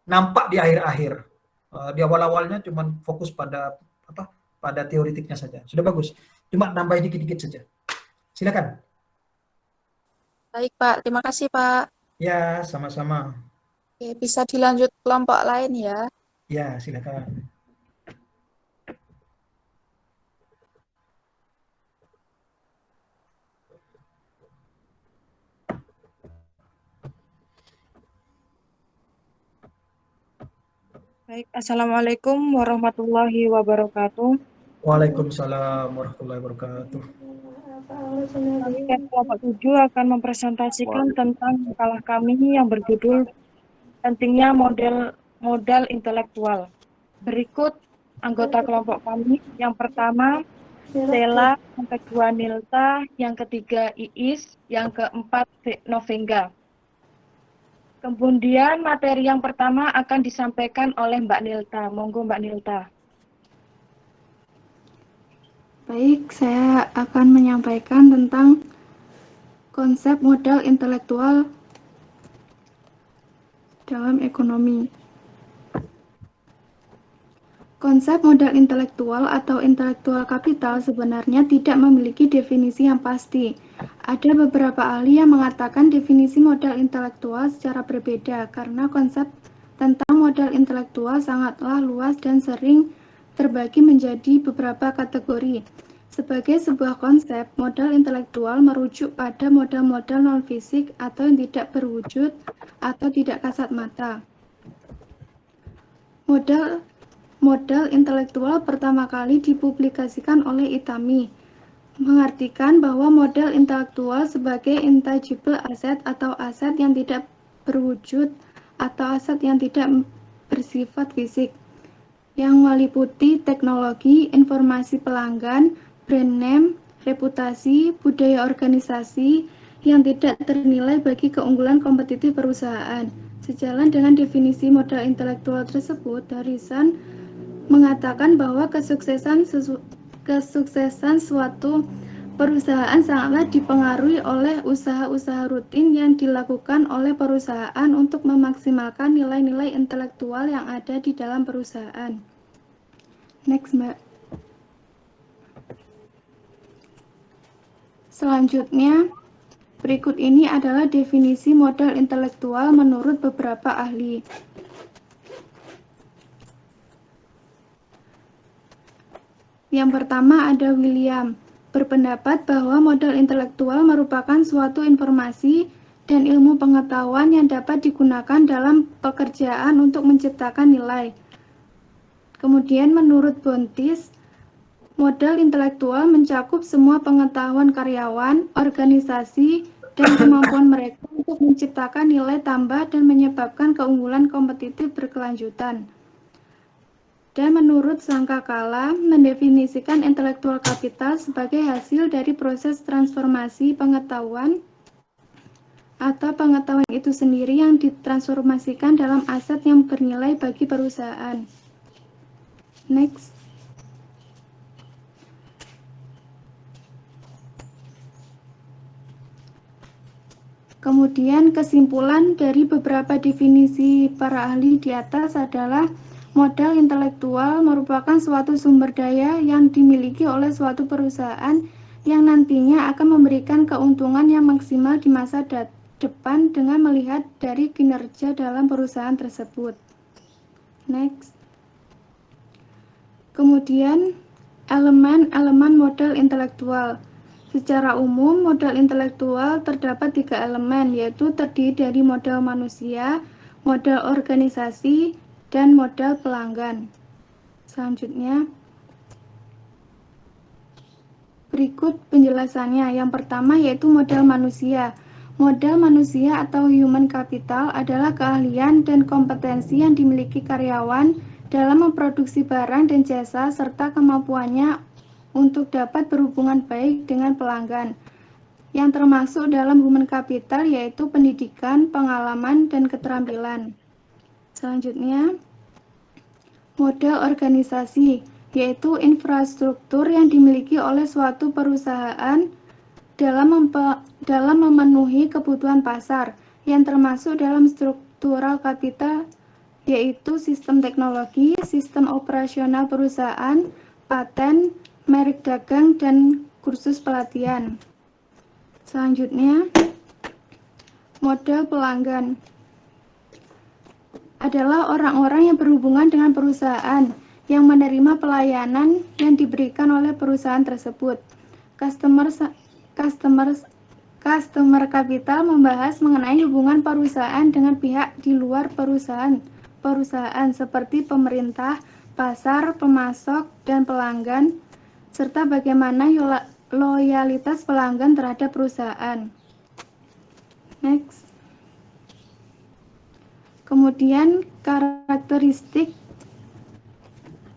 nampak di akhir-akhir. Di awal-awalnya cuma fokus pada teoritiknya saja. Sudah bagus. Cuma nambahin dikit-dikit saja. Silakan. Baik, Pak. Terima kasih, Pak. Ya, sama-sama. Oke, bisa dilanjut kelompok lain ya. Ya, silakan. Baik, Assalamualaikum warahmatullahi wabarakatuh. Waalaikumsalam warahmatullahi wabarakatuh. Kami dari kelompok 7 akan mempresentasikan tentang makalah kami yang berjudul pentingnya modal intelektual. Berikut anggota kelompok kami. Yang pertama, Stella, yang kedua Nilta, yang ketiga Iis, yang keempat Novenga. Kemudian materi yang pertama akan disampaikan oleh Mbak Nilta. Monggo Mbak Nilta. Baik, saya akan menyampaikan tentang konsep modal intelektual dalam ekonomi. Konsep modal intelektual atau intelektual kapital sebenarnya tidak memiliki definisi yang pasti. Ada beberapa ahli yang mengatakan definisi modal intelektual secara berbeda karena konsep tentang modal intelektual sangatlah luas dan sering terbagi menjadi beberapa kategori. Sebagai sebuah konsep, modal intelektual merujuk pada modal-modal non-fisik atau yang tidak berwujud atau tidak kasat mata. Modal intelektual pertama kali dipublikasikan oleh Itami, mengartikan bahwa modal intelektual sebagai intangible asset atau aset yang tidak berwujud atau aset yang tidak bersifat fisik, yang meliputi teknologi, informasi pelanggan, brand name, reputasi, budaya organisasi yang tidak ternilai bagi keunggulan kompetitif perusahaan. Sejalan dengan definisi modal intelektual tersebut, Harrison mengatakan bahwa kesuksesan suatu perusahaan sangatlah dipengaruhi oleh usaha-usaha rutin yang dilakukan oleh perusahaan untuk memaksimalkan nilai-nilai intelektual yang ada di dalam perusahaan. Next, Mbak. Selanjutnya, berikut ini adalah definisi modal intelektual menurut beberapa ahli. Yang pertama ada William, berpendapat bahwa modal intelektual merupakan suatu informasi dan ilmu pengetahuan yang dapat digunakan dalam pekerjaan untuk menciptakan nilai. Kemudian menurut Bontis, modal intelektual mencakup semua pengetahuan karyawan, organisasi, dan kemampuan mereka untuk menciptakan nilai tambah dan menyebabkan keunggulan kompetitif berkelanjutan. Dan menurut Sangkakala, mendefinisikan intelektual kapital sebagai hasil dari proses transformasi pengetahuan atau pengetahuan itu sendiri yang ditransformasikan dalam aset yang bernilai bagi perusahaan. Next. Kemudian kesimpulan dari beberapa definisi para ahli di atas adalah modal intelektual merupakan suatu sumber daya yang dimiliki oleh suatu perusahaan yang nantinya akan memberikan keuntungan yang maksimal di masa depan dengan melihat dari kinerja dalam perusahaan tersebut. Next. Kemudian elemen-elemen modal intelektual. Secara umum, modal intelektual terdapat 3 elemen, yaitu terdiri dari modal manusia, modal organisasi, dan modal pelanggan. Selanjutnya, berikut penjelasannya. Yang pertama yaitu modal manusia. Modal manusia atau human capital adalah keahlian dan kompetensi yang dimiliki karyawan dalam memproduksi barang dan jasa serta kemampuannya untuk dapat berhubungan baik dengan pelanggan. Yang termasuk dalam human capital yaitu pendidikan, pengalaman, dan keterampilan. Selanjutnya, modal organisasi, yaitu infrastruktur yang dimiliki oleh suatu perusahaan dalam memenuhi kebutuhan pasar, yang termasuk dalam struktural capital, yaitu sistem teknologi, sistem operasional perusahaan, paten, merek dagang, dan kursus pelatihan. Selanjutnya, Model pelanggan adalah orang-orang yang berhubungan dengan perusahaan yang menerima pelayanan yang diberikan oleh perusahaan tersebut. Customer capital membahas mengenai hubungan perusahaan dengan pihak di luar perusahaan seperti pemerintah, pasar, pemasok, dan pelanggan, serta bagaimana loyalitas pelanggan terhadap perusahaan. Next. Kemudian karakteristik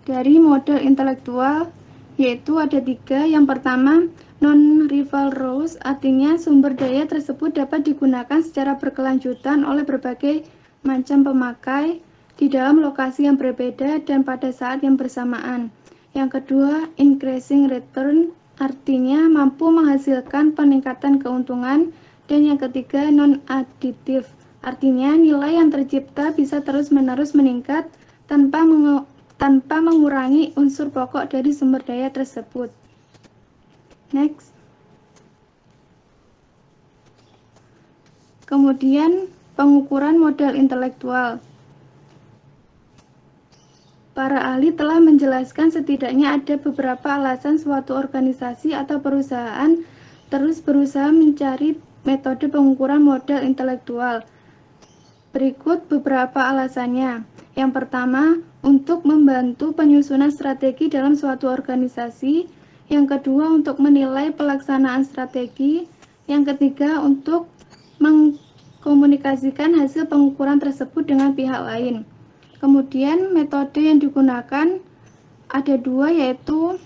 dari model intelektual yaitu ada 3. Yang pertama, non-rivalrous, artinya sumber daya tersebut dapat digunakan secara berkelanjutan oleh berbagai macam pemakai di dalam lokasi yang berbeda dan pada saat yang bersamaan. Yang kedua, increasing return, artinya mampu menghasilkan peningkatan keuntungan. Dan yang ketiga, non-additive, artinya nilai yang tercipta bisa terus-menerus meningkat tanpa mengurangi unsur pokok dari sumber daya tersebut. Next. Kemudian pengukuran modal intelektual. Para ahli telah menjelaskan setidaknya ada beberapa alasan suatu organisasi atau perusahaan terus berusaha mencari metode pengukuran modal intelektual. Berikut beberapa alasannya. Yang pertama, untuk membantu penyusunan strategi dalam suatu organisasi. Yang kedua, untuk menilai pelaksanaan strategi. Yang ketiga, untuk mengkomunikasikan hasil pengukuran tersebut dengan pihak lain. Kemudian metode yang digunakan ada 2, yaitu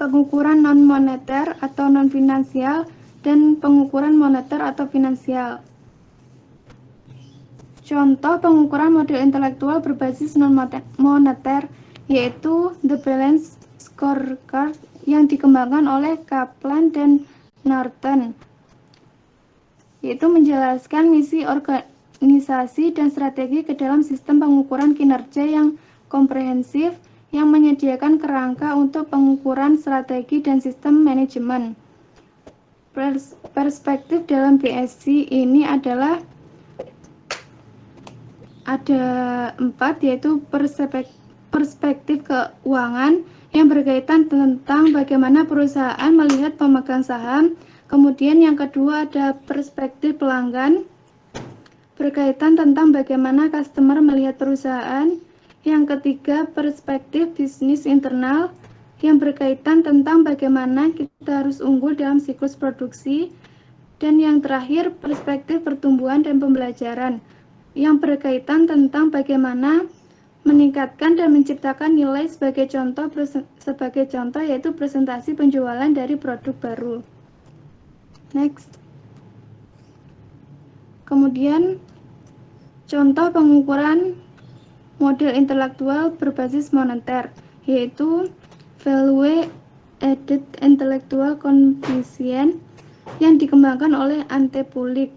pengukuran non-moneter atau non-finansial dan pengukuran moneter atau finansial. Contoh pengukuran model intelektual berbasis non-moneter yaitu The Balance Scorecard yang dikembangkan oleh Kaplan dan Norton, yaitu menjelaskan misi organisasi dan strategi ke dalam sistem pengukuran kinerja yang komprehensif yang menyediakan kerangka untuk pengukuran strategi dan sistem manajemen. Perspektif dalam BSc ini adalah ada 4, yaitu perspektif keuangan yang berkaitan tentang bagaimana perusahaan melihat pemegang saham. Kemudian yang kedua ada perspektif pelanggan berkaitan tentang bagaimana customer melihat perusahaan. Yang ketiga perspektif bisnis internal yang berkaitan tentang bagaimana kita harus unggul dalam siklus produksi. Dan yang terakhir perspektif pertumbuhan dan pembelajaran yang berkaitan tentang bagaimana meningkatkan dan menciptakan nilai sebagai contoh yaitu presentasi penjualan dari produk baru. Next. Kemudian contoh pengukuran model intelektual berbasis moneter yaitu Value Added Intellectual Coefficient yang dikembangkan oleh Ante Pulik.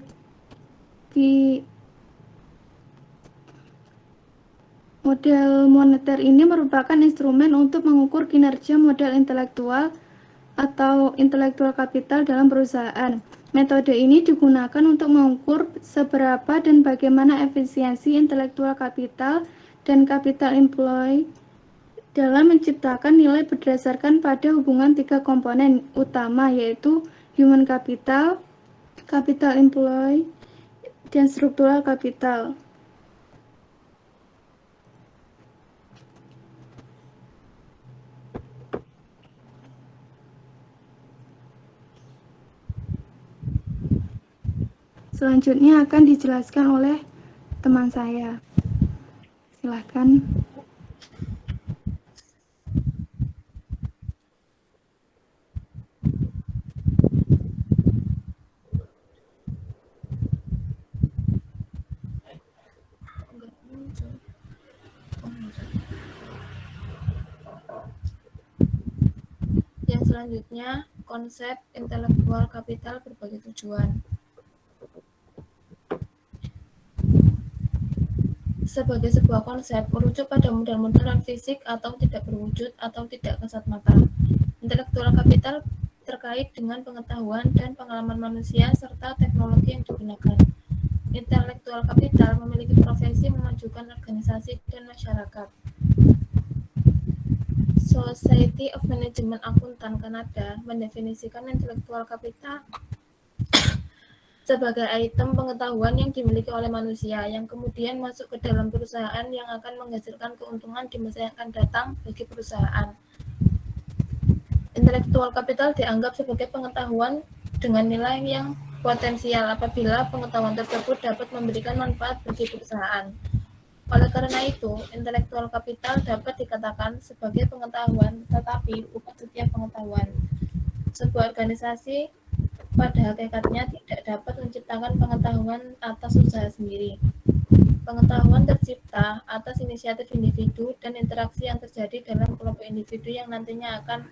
Model moneter ini merupakan instrumen untuk mengukur kinerja modal intelektual atau intellectual capital dalam perusahaan. Metode ini digunakan untuk mengukur seberapa dan bagaimana efisiensi intellectual capital dan capital employed dalam menciptakan nilai berdasarkan pada hubungan 3 komponen utama yaitu human capital, capital employed, dan structural capital. Selanjutnya akan dijelaskan oleh teman saya. Silakan. Yang selanjutnya, konsep intelektual kapital berbagai tujuan. Sebagai sebuah konsep, merujuk pada model-model non-fisik atau tidak berwujud atau tidak kasat mata. Intelektual kapital terkait dengan pengetahuan dan pengalaman manusia serta teknologi yang digunakan. Intelektual kapital memiliki profesi memajukan organisasi dan masyarakat. Society of Management Accountant Kanada mendefinisikan intelektual kapital sebagai item pengetahuan yang dimiliki oleh manusia yang kemudian masuk ke dalam perusahaan yang akan menghasilkan keuntungan di masa yang akan datang bagi perusahaan. Intelektual kapital dianggap sebagai pengetahuan dengan nilai yang potensial apabila pengetahuan tersebut dapat memberikan manfaat bagi perusahaan. Oleh karena itu, intelektual kapital dapat dikatakan sebagai pengetahuan, tetapi bukan setiap pengetahuan. Sebuah organisasi pada hakikatnya tidak dapat menciptakan pengetahuan atas usaha sendiri. Pengetahuan tercipta atas inisiatif individu dan interaksi yang terjadi dalam kelompok individu yang nantinya akan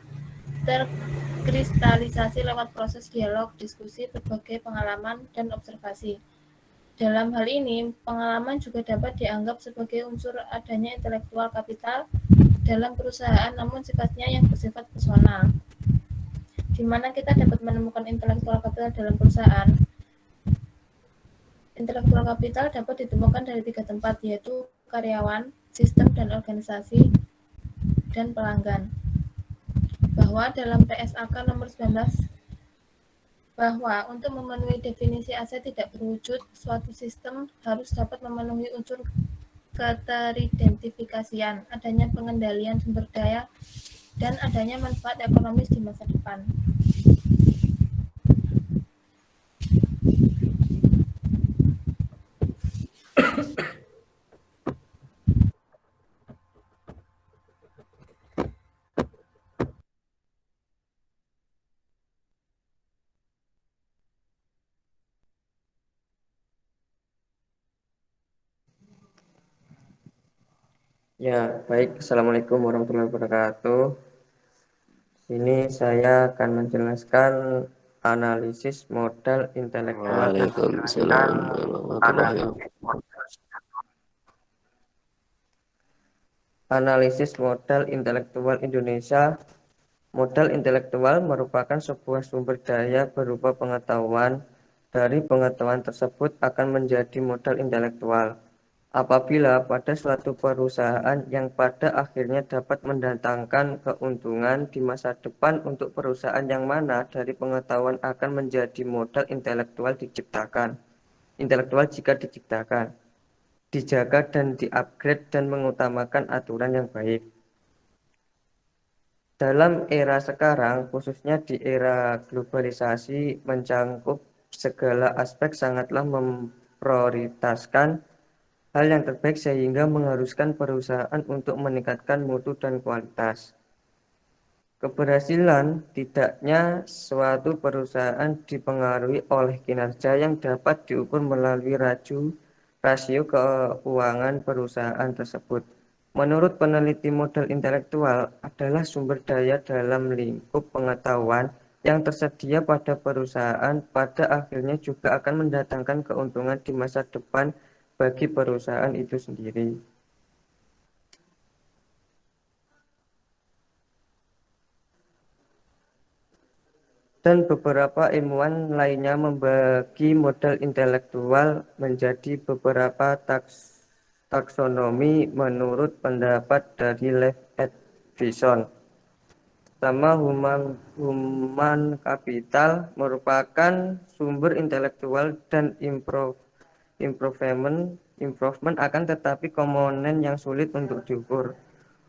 terkristalisasi lewat proses dialog, diskusi, berbagai pengalaman, dan observasi. Dalam hal ini, pengalaman juga dapat dianggap sebagai unsur adanya intelektual kapital dalam perusahaan, namun sifatnya yang bersifat personal. Di mana kita dapat menemukan intelektual kapital dalam perusahaan? Intelektual kapital dapat ditemukan dari 3 tempat, yaitu karyawan, sistem dan organisasi, dan pelanggan. Bahwa dalam PSAK nomor 19 bahwa untuk memenuhi definisi aset tidak berwujud, suatu sistem harus dapat memenuhi unsur keteridentifikasian, adanya pengendalian sumber daya, dan adanya manfaat ekonomis di masa depan. Ya, baik. Assalamualaikum warahmatullahi wabarakatuh. Ini saya akan menjelaskan analisis modal intelektual. Waalaikumsalam warahmatullahi wabarakatuh. Analisis modal intelektual Indonesia. Modal intelektual merupakan sebuah sumber daya berupa pengetahuan. Dari pengetahuan tersebut akan menjadi modal intelektual. Apabila pada suatu perusahaan yang pada akhirnya dapat mendatangkan keuntungan di masa depan untuk perusahaan yang mana dari pengetahuan akan menjadi modal intelektual jika diciptakan, dijaga dan diupgrade dan mengutamakan aturan yang baik. Dalam era sekarang, khususnya di era globalisasi mencangkup segala aspek sangatlah memprioritaskan hal yang terbaik sehingga mengharuskan perusahaan untuk meningkatkan mutu dan kualitas. Keberhasilan tidaknya suatu perusahaan dipengaruhi oleh kinerja yang dapat diukur melalui rasio keuangan perusahaan tersebut. Menurut peneliti, modal intelektual adalah sumber daya dalam lingkup pengetahuan yang tersedia pada perusahaan pada akhirnya juga akan mendatangkan keuntungan di masa depan bagi perusahaan itu sendiri. Dan beberapa ilmuwan lainnya membagi modal intelektual menjadi beberapa taksonomi menurut pendapat dari Lev Edison. Pertama, human capital merupakan sumber intelektual dan improvement akan tetapi komponen yang sulit untuk diukur.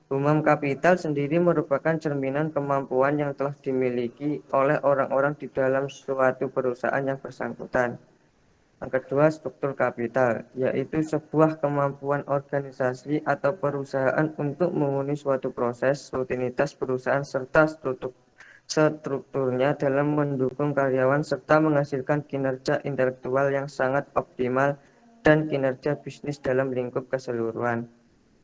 Human capital sendiri merupakan cerminan kemampuan yang telah dimiliki oleh orang-orang di dalam suatu perusahaan yang bersangkutan. Yang kedua, struktur kapital, yaitu sebuah kemampuan organisasi atau perusahaan untuk memenuhi suatu proses, rutinitas perusahaan serta strukturnya dalam mendukung karyawan serta menghasilkan kinerja intelektual yang sangat optimal dan kinerja bisnis dalam lingkup keseluruhan.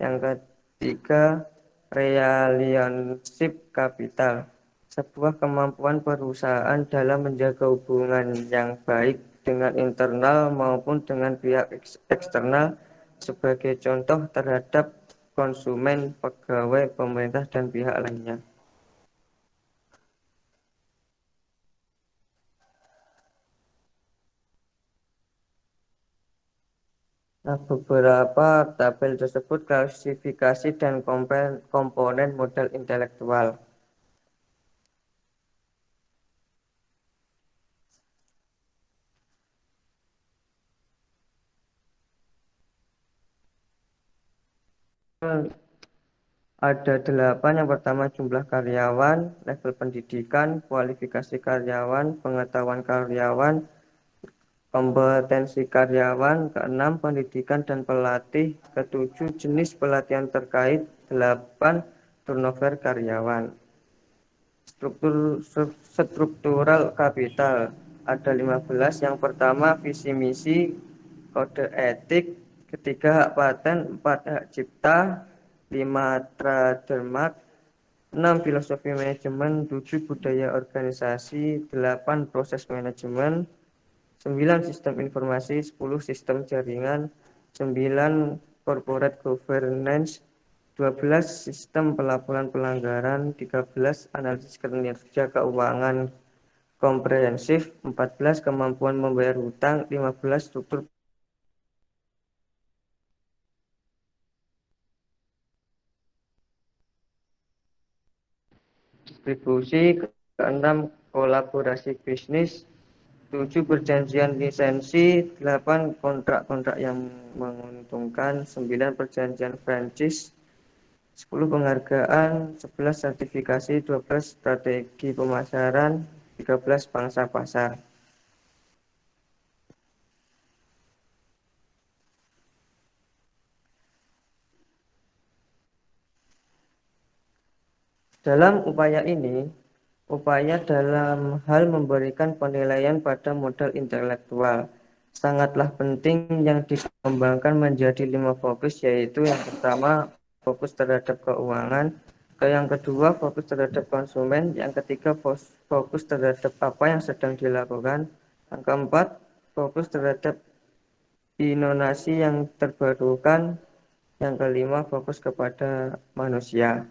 Yang ketiga, relationship capital, sebuah kemampuan perusahaan dalam menjaga hubungan yang baik dengan internal maupun dengan pihak eksternal, sebagai contoh terhadap konsumen, pegawai, pemerintah, dan pihak lainnya. Nah, beberapa tabel tersebut klasifikasi dan komponen modal intelektual. Ada 8. Yang pertama jumlah karyawan, level pendidikan, kualifikasi karyawan, pengetahuan karyawan, kompetensi karyawan. Keenam, pendidikan dan pelatih. Ketujuh, jenis pelatihan terkait. 8, turnover karyawan. Struktural kapital ada 15. Yang pertama visi misi, kode etik. Ketiga, hak paten. 4, hak cipta. 5, trademark. 6, filosofi manajemen. 7, budaya organisasi. 8, proses manajemen. 9, sistem informasi. 10, sistem jaringan. 9, corporate governance. 12, sistem pelaporan pelanggaran. 13, analisis kinerja keuangan komprehensif. 14, kemampuan membayar hutang. 15, struktur distribusi. Keenam, kolaborasi bisnis. 7, perjanjian lisensi. 8, kontrak-kontrak yang menguntungkan. 9, perjanjian franchise. 10, penghargaan. 11, sertifikasi. 12, strategi pemasaran. 13, pangsa pasar. Dalam upaya dalam hal memberikan penilaian pada modal intelektual sangatlah penting yang dikembangkan menjadi 5 fokus, yaitu yang pertama fokus terhadap keuangan, yang kedua fokus terhadap konsumen, yang ketiga fokus terhadap apa yang sedang dilakukan, yang keempat fokus terhadap inovasi yang terbarukan, yang kelima fokus kepada manusia.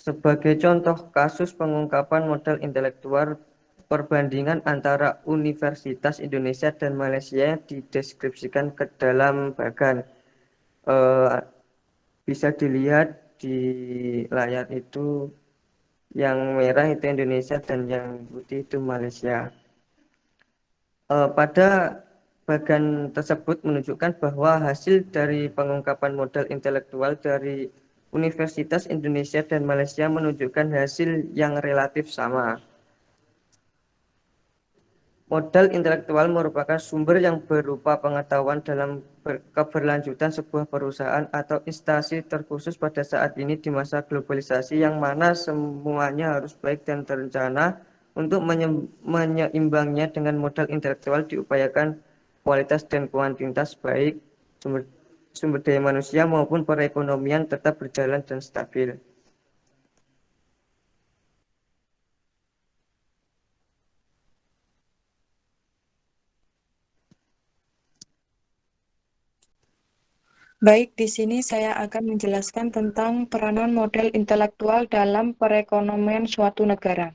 Sebagai contoh kasus pengungkapan modal intelektual, perbandingan antara Universitas Indonesia dan Malaysia dideskripsikan ke dalam bagan. Bisa dilihat di layar itu, yang merah itu Indonesia dan yang putih itu Malaysia. Pada bagan tersebut menunjukkan bahwa hasil dari pengungkapan modal intelektual dari Universitas Indonesia dan Malaysia menunjukkan hasil yang relatif sama. Modal intelektual merupakan sumber yang berupa pengetahuan dalam keberlanjutan sebuah perusahaan atau instansi terkhusus pada saat ini di masa globalisasi yang mana semuanya harus baik dan terencana. Untuk menyeimbangnya dengan modal intelektual diupayakan kualitas dan kuantitas baik sumber daya manusia maupun perekonomian tetap berjalan dan stabil. Baik, di sini saya akan menjelaskan tentang peranan modal intelektual dalam perekonomian suatu negara.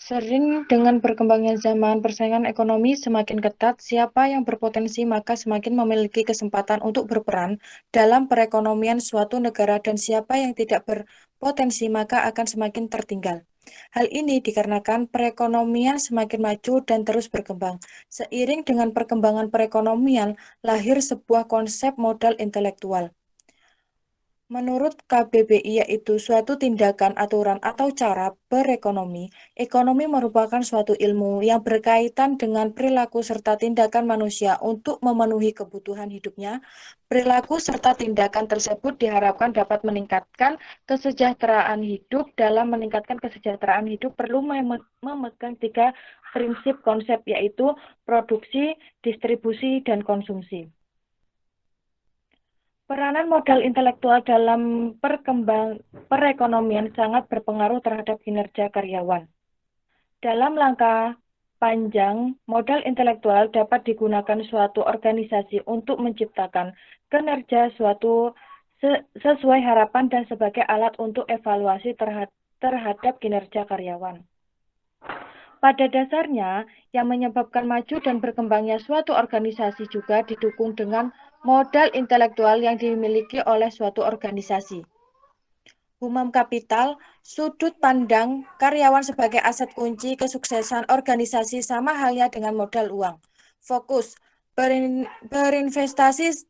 Sering dengan berkembangnya zaman, persaingan ekonomi semakin ketat. Siapa yang berpotensi maka semakin memiliki kesempatan untuk berperan dalam perekonomian suatu negara, dan siapa yang tidak berpotensi maka akan semakin tertinggal. Hal ini dikarenakan perekonomian semakin maju dan terus berkembang. Seiring dengan perkembangan perekonomian, lahir sebuah konsep modal intelektual. Menurut KBBI, yaitu suatu tindakan, aturan, atau cara berekonomi. Ekonomi merupakan suatu ilmu yang berkaitan dengan perilaku serta tindakan manusia untuk memenuhi kebutuhan hidupnya. Perilaku serta tindakan tersebut diharapkan dapat meningkatkan kesejahteraan hidup. Dalam meningkatkan kesejahteraan hidup perlu memegang 3 prinsip konsep, yaitu produksi, distribusi, dan konsumsi. Peranan modal intelektual dalam perekonomian sangat berpengaruh terhadap kinerja karyawan. Dalam langkah panjang, modal intelektual dapat digunakan suatu organisasi untuk menciptakan kinerja suatu sesuai harapan dan sebagai alat untuk evaluasi terhadap kinerja karyawan. Pada dasarnya, yang menyebabkan maju dan berkembangnya suatu organisasi juga didukung dengan modal intelektual yang dimiliki oleh suatu organisasi. Human Capital, sudut pandang karyawan sebagai aset kunci kesuksesan organisasi sama halnya dengan modal uang. Fokus, berinvestasi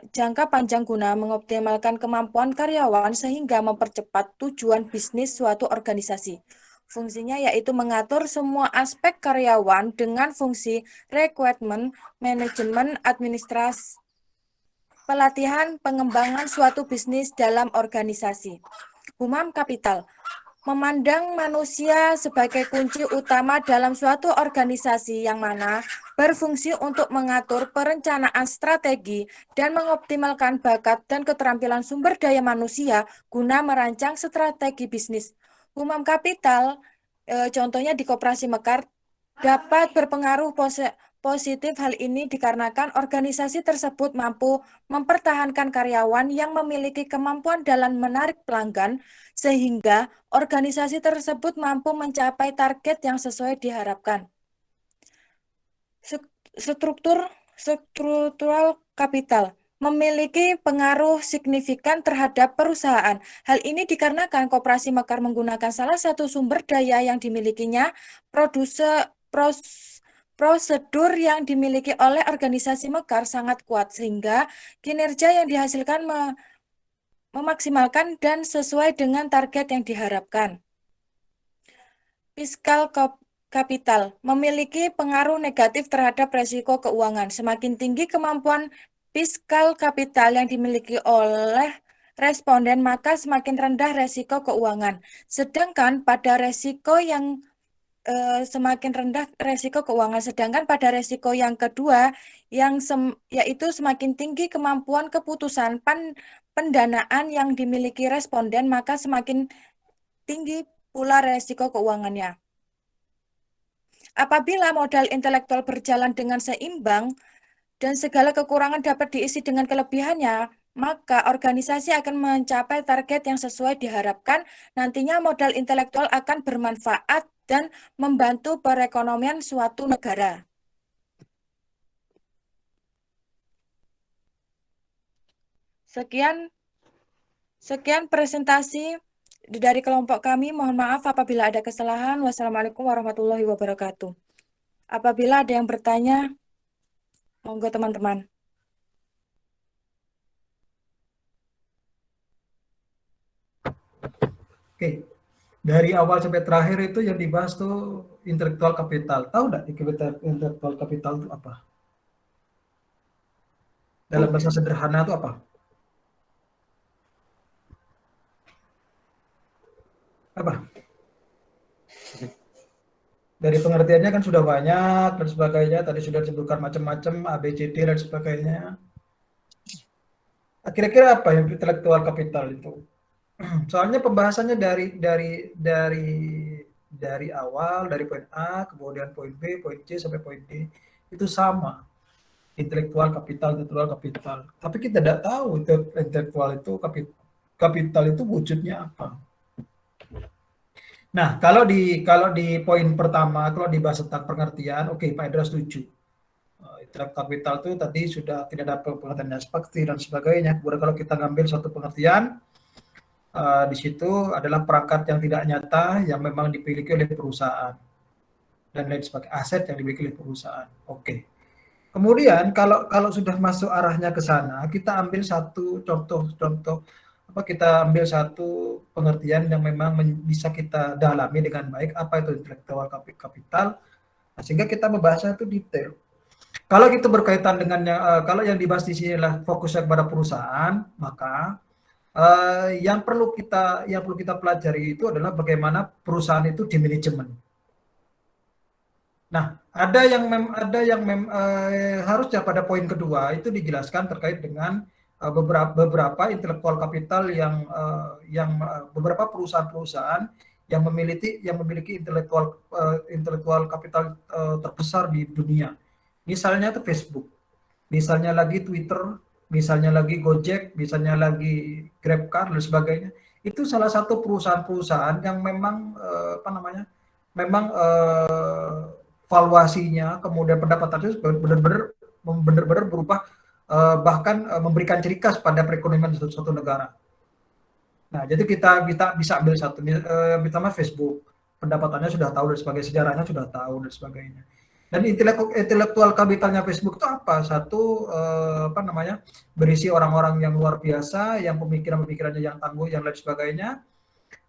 jangka panjang guna mengoptimalkan kemampuan karyawan sehingga mempercepat tujuan bisnis suatu organisasi. Fungsinya yaitu mengatur semua aspek karyawan dengan fungsi rekrutmen, manajemen, administrasi, pelatihan, pengembangan suatu bisnis dalam organisasi. Human Capital memandang manusia sebagai kunci utama dalam suatu organisasi yang mana berfungsi untuk mengatur perencanaan strategi dan mengoptimalkan bakat dan keterampilan sumber daya manusia guna merancang strategi bisnis. Human Capital, contohnya di Koperasi Mekar, dapat berpengaruh positif. Hal ini dikarenakan organisasi tersebut mampu mempertahankan karyawan yang memiliki kemampuan dalam menarik pelanggan, sehingga organisasi tersebut mampu mencapai target yang sesuai diharapkan. Struktural kapital memiliki pengaruh signifikan terhadap perusahaan. Hal ini dikarenakan Koperasi Mekar menggunakan salah satu sumber daya yang dimilikinya, prosedur yang dimiliki oleh organisasi Mekar sangat kuat, sehingga kinerja yang dihasilkan memaksimalkan dan sesuai dengan target yang diharapkan. Fiskal kapital memiliki pengaruh negatif terhadap resiko keuangan. Semakin tinggi kemampuan fiskal kapital yang dimiliki oleh responden, maka semakin rendah resiko keuangan. Sedangkan pada resiko yang semakin rendah resiko keuangan. Sedangkan pada resiko yang kedua, yaitu semakin tinggi kemampuan keputusan pendanaan yang dimiliki responden, maka semakin tinggi pula resiko keuangannya. Apabila modal intelektual berjalan dengan seimbang dan segala kekurangan dapat diisi dengan kelebihannya, maka organisasi akan mencapai target yang sesuai diharapkan. Nantinya modal intelektual akan bermanfaat dan membantu perekonomian suatu negara. Sekian presentasi dari kelompok kami. Mohon maaf apabila ada kesalahan. Wassalamualaikum warahmatullahi wabarakatuh. Apabila ada yang bertanya, monggo teman-teman. Oke, dari awal sampai terakhir itu yang dibahas tuh intelektual kapital. Tahu nggak intelektual kapital itu apa? Dalam bahasa sederhana itu apa? Apa? Dari pengertiannya kan sudah banyak dan sebagainya. Tadi sudah disebutkan macam-macam ABCD dan sebagainya. Kira-kira apa yang intelektual kapital itu? Soalnya pembahasannya dari awal, dari poin A, kemudian poin B, poin C sampai poin D itu sama. Intelektual kapital. Tapi kita tidak tahu intelektual itu kapital itu wujudnya apa. Nah, kalau di poin pertama, kalau dibahas tentang pengertian, oke, Pak Edra setuju. Intelektual kapital itu tadi sudah tidak ada pengertian pasti dan sebagainya. Kemudian kalau kita ngambil satu pengertian, di situ adalah perangkat yang tidak nyata yang memang dimiliki oleh perusahaan dan lain sebagainya, aset yang dimiliki oleh perusahaan. Oke. Kemudian kalau sudah masuk arahnya ke sana, kita ambil satu contoh kita ambil satu pengertian yang memang bisa kita dalami dengan baik apa itu intelektual kapital, sehingga kita membahasnya itu detail. Kalau itu berkaitan dengan kalau yang dibahas di sini adalah fokusnya kepada perusahaan, maka yang perlu kita pelajari itu adalah bagaimana perusahaan itu di manajemen. Nah, ada yang harusnya pada poin kedua itu dijelaskan terkait dengan beberapa intelektual kapital yang beberapa perusahaan-perusahaan memiliki intelektual kapital terbesar di dunia. Misalnya itu Facebook, misalnya lagi Twitter, misalnya lagi Gojek, misalnya lagi GrabCar dan sebagainya. Itu salah satu perusahaan-perusahaan yang memang valuasinya kemudian pendapatannya benar-benar berubah, bahkan memberikan ciri khas pada perekonomian suatu negara. Nah, jadi kita bisa ambil satu, pertama Facebook, pendapatannya sudah tahu dan sebagainya, sejarahnya sudah tahu dan sebagainya. Dan intelektual kapitalnya Facebook itu apa? Satu, berisi orang-orang yang luar biasa, yang pemikirannya yang tangguh, yang lain sebagainya.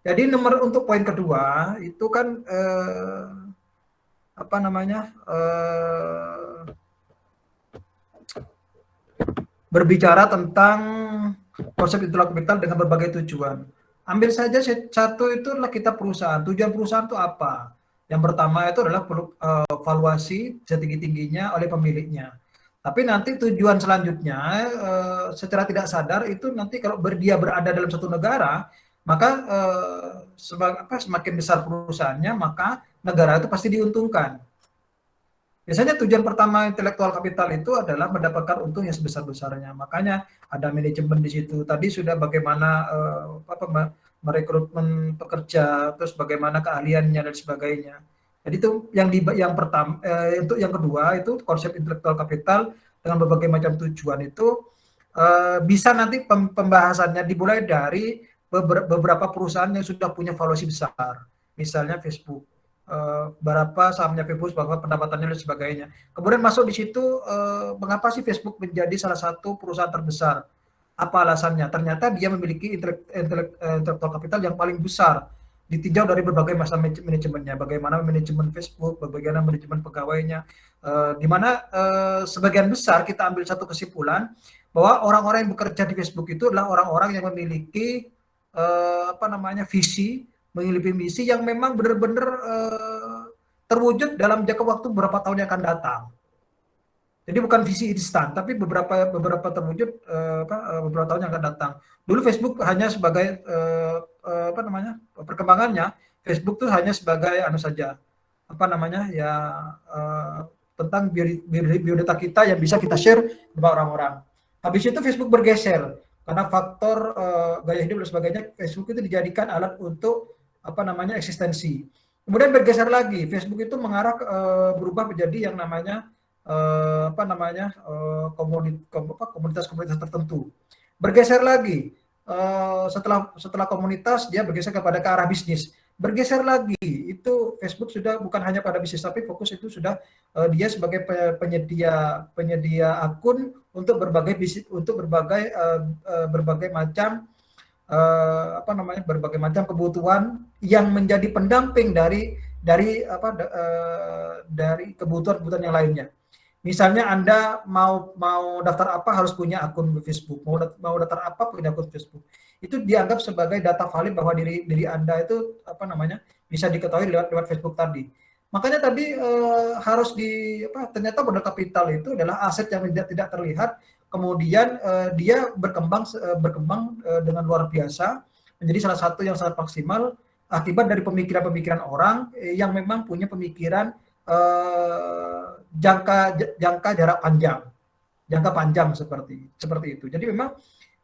Jadi untuk poin kedua itu kan berbicara tentang konsep intelektual kapital dengan berbagai tujuan. Ambil saja satu, itu adalah kita perusahaan. Tujuan perusahaan itu apa? Yang pertama itu adalah valuasi setinggi-tingginya oleh pemiliknya. Tapi nanti tujuan selanjutnya secara tidak sadar itu nanti kalau dia berada dalam satu negara, maka semakin besar perusahaannya, maka negara itu pasti diuntungkan. Biasanya tujuan pertama intelektual kapital itu adalah mendapatkan untung yang sebesar-besarnya. Makanya ada manajemen di situ. Tadi sudah bagaimana merekrutmen pekerja, terus bagaimana keahliannya dan sebagainya. Jadi itu yang pertama. Untuk yang kedua itu konsep intelektual kapital dengan berbagai macam tujuan itu bisa nanti pembahasannya dimulai dari beberapa perusahaan yang sudah punya valuasi besar. Misalnya Facebook. Berapa sahamnya Facebook, berapa pendapatannya dan sebagainya. Kemudian masuk di situ, mengapa sih Facebook menjadi salah satu perusahaan terbesar? Apa alasannya? Ternyata dia memiliki intelektual kapital yang paling besar, ditinjau dari berbagai masa manajemennya, bagaimana manajemen Facebook, bagaimana manajemen pegawainya, di mana sebagian besar kita ambil satu kesimpulan bahwa orang-orang yang bekerja di Facebook itu adalah orang-orang yang memiliki visi, memiliki misi yang memang benar-benar terwujud dalam jangka waktu beberapa tahun yang akan datang. Jadi bukan visi instan, tapi beberapa terwujud beberapa tahun yang akan datang. Dulu Facebook hanya sebagai perkembangannya, Facebook tuh hanya sebagai tentang biodata kita yang bisa kita share kepada orang-orang. Habis itu Facebook bergeser karena faktor gaya hidup dan sebagainya. Facebook itu dijadikan alat untuk eksistensi. Kemudian bergeser lagi, Facebook itu mengarah berubah menjadi yang namanya komunitas-komunitas tertentu. Bergeser lagi, setelah komunitas dia bergeser ke arah bisnis. Bergeser lagi, itu Facebook sudah bukan hanya pada bisnis, tapi fokus itu sudah dia sebagai penyedia akun untuk berbagai bisnis, untuk berbagai macam berbagai macam kebutuhan yang menjadi pendamping dari kebutuhan yang lainnya. Misalnya Anda mau daftar apa harus punya akun Facebook, mau daftar apa punya akun Facebook. Itu dianggap sebagai data valid bahwa diri Anda itu bisa diketahui lewat Facebook tadi. Makanya tadi ternyata modal kapital itu adalah aset yang tidak terlihat. Kemudian dia berkembang dengan luar biasa, menjadi salah satu yang sangat maksimal akibat dari pemikiran-pemikiran orang yang memang punya pemikiran jangka jarak panjang, jangka panjang seperti itu. Jadi memang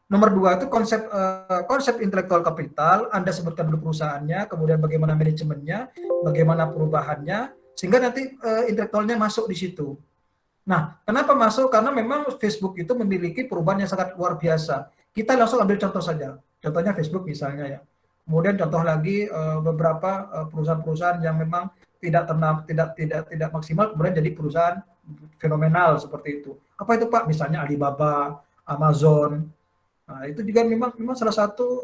nomor 2 itu konsep intelektual kapital. Anda sebutkan dulu perusahaannya, kemudian bagaimana manajemennya, bagaimana perubahannya, sehingga nanti intelektualnya masuk di situ. Nah, kenapa masuk? Karena memang Facebook itu memiliki perubahan yang sangat luar biasa. Kita langsung ambil contoh saja. Contohnya Facebook misalnya ya. Kemudian contoh lagi beberapa perusahaan-perusahaan yang memang tidak maksimal kemudian jadi perusahaan fenomenal seperti itu. Apa itu Pak? Misalnya Alibaba, Amazon. Nah, itu juga memang salah satu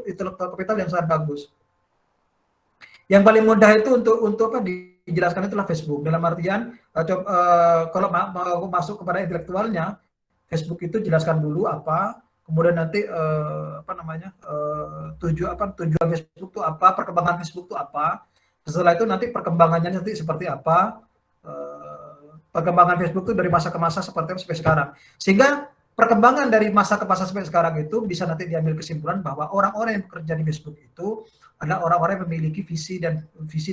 intelektual kapital yang sangat bagus. Yang paling mudah itu untuk dijelaskan itulah Facebook. Dalam artian kalau mau masuk kepada intelektualnya, Facebook itu jelaskan dulu apa, kemudian nanti tujuan Facebook itu apa, perkembangan Facebook itu apa. Setelah itu nanti perkembangannya nanti seperti apa, perkembangan Facebook itu dari masa ke masa seperti apa sampai sekarang. Sehingga perkembangan dari masa ke masa sampai sekarang itu bisa nanti diambil kesimpulan bahwa orang-orang yang bekerja di Facebook itu adalah orang-orang yang memiliki visi dan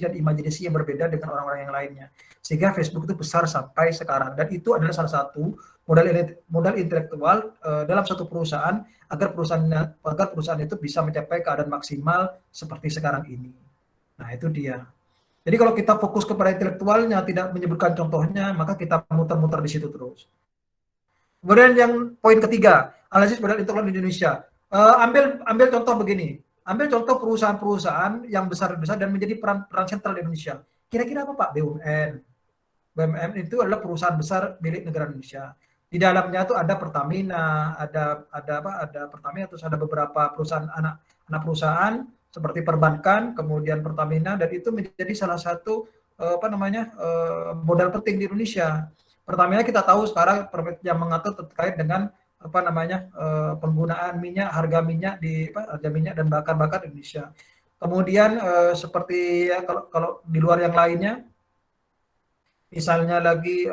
imajinasi yang berbeda dengan orang-orang yang lainnya. Sehingga Facebook itu besar sampai sekarang, dan itu adalah salah satu modal intelektual dalam satu perusahaan agar perusahaan itu bisa mencapai keadaan maksimal seperti sekarang ini. Nah, itu dia. Jadi kalau kita fokus kepada intelektualnya, tidak menyebutkan contohnya, maka kita muter-muter di situ terus. Kemudian yang poin ketiga, analisis modal intelektual di Indonesia. Ambil contoh begini. Ambil contoh perusahaan-perusahaan yang besar-besar dan menjadi peran sentral di Indonesia. Kira-kira apa, Pak? BUMN. BUMN itu adalah perusahaan besar milik negara Indonesia. Di dalamnya itu ada Pertamina, ada Pertamina, terus ada beberapa perusahaan anak perusahaan seperti perbankan, kemudian Pertamina, dan itu menjadi salah satu modal penting di Indonesia. Pertamina kita tahu sekarang yang mengatur terkait dengan penggunaan minyak, harga minyak dan bakar di Indonesia. Kemudian seperti ya, kalau di luar yang lainnya, misalnya lagi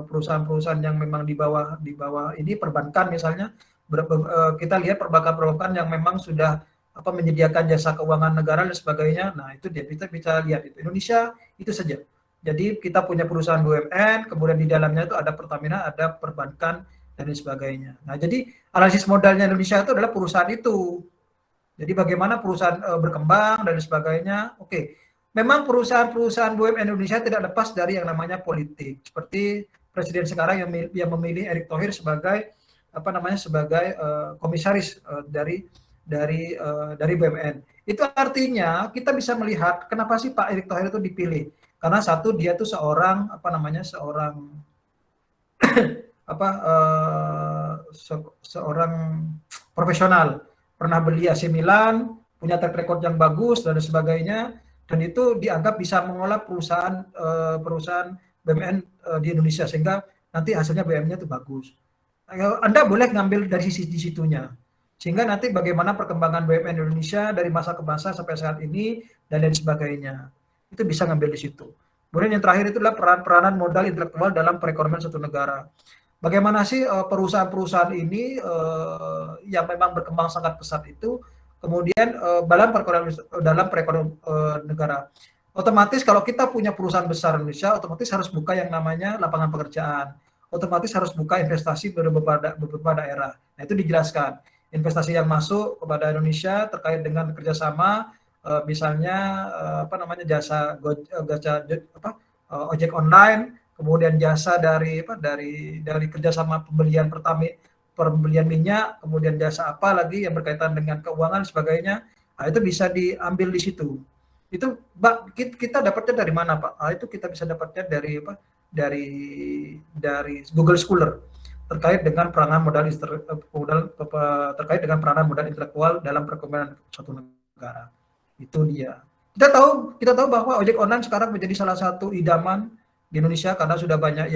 perusahaan-perusahaan yang memang di bawah ini perbankan misalnya, kita lihat perbankan yang memang sudah menyediakan jasa keuangan negara dan sebagainya. Nah, itu dia kita bisa lihat itu Indonesia itu saja. Jadi kita punya perusahaan BUMN, kemudian di dalamnya itu ada Pertamina, ada perbankan dan lain sebagainya. Nah, jadi analisis modalnya Indonesia itu adalah perusahaan itu. Jadi bagaimana perusahaan berkembang dan sebagainya. Oke. Memang perusahaan-perusahaan BUMN Indonesia tidak lepas dari yang namanya politik. Seperti presiden sekarang yang memilih Erick Thohir sebagai komisaris dari BUMN. Itu artinya kita bisa melihat kenapa sih Pak Erick Thohir itu dipilih. Karena satu, dia tuh seorang seorang profesional, pernah beli AC Milan, punya track record yang bagus dan sebagainya, dan itu dianggap bisa mengolah perusahaan BUMN di Indonesia sehingga nanti hasilnya BUMN-nya itu bagus. Anda boleh ngambil dari sisi di situnya, sehingga nanti bagaimana perkembangan BUMN Indonesia dari masa ke masa sampai saat ini dan lain sebagainya. Itu bisa ngambil di situ. Kemudian yang terakhir itu adalah peranan modal intelektual dalam perekonomian suatu negara. Bagaimana sih perusahaan-perusahaan ini yang memang berkembang sangat pesat itu, kemudian dalam perekonomian negara. Otomatis kalau kita punya perusahaan besar Indonesia, otomatis harus buka yang namanya lapangan pekerjaan. Otomatis harus buka investasi beberapa daerah. Nah, itu dijelaskan. Investasi yang masuk kepada Indonesia terkait dengan kerjasama, misalnya jasa ojek online, kemudian jasa dari kerjasama pembelian minyak, kemudian jasa apa lagi yang berkaitan dengan keuangan dan sebagainya. Nah, itu bisa diambil di situ. Itu kita dapatnya dari mana, Pak? Nah, itu kita bisa dapatnya dari Google Scholar terkait dengan peranan modal intelektual dalam perekonomian suatu negara. Itu dia. Kita tahu bahwa ojek online sekarang menjadi salah satu idaman di Indonesia karena sudah banyak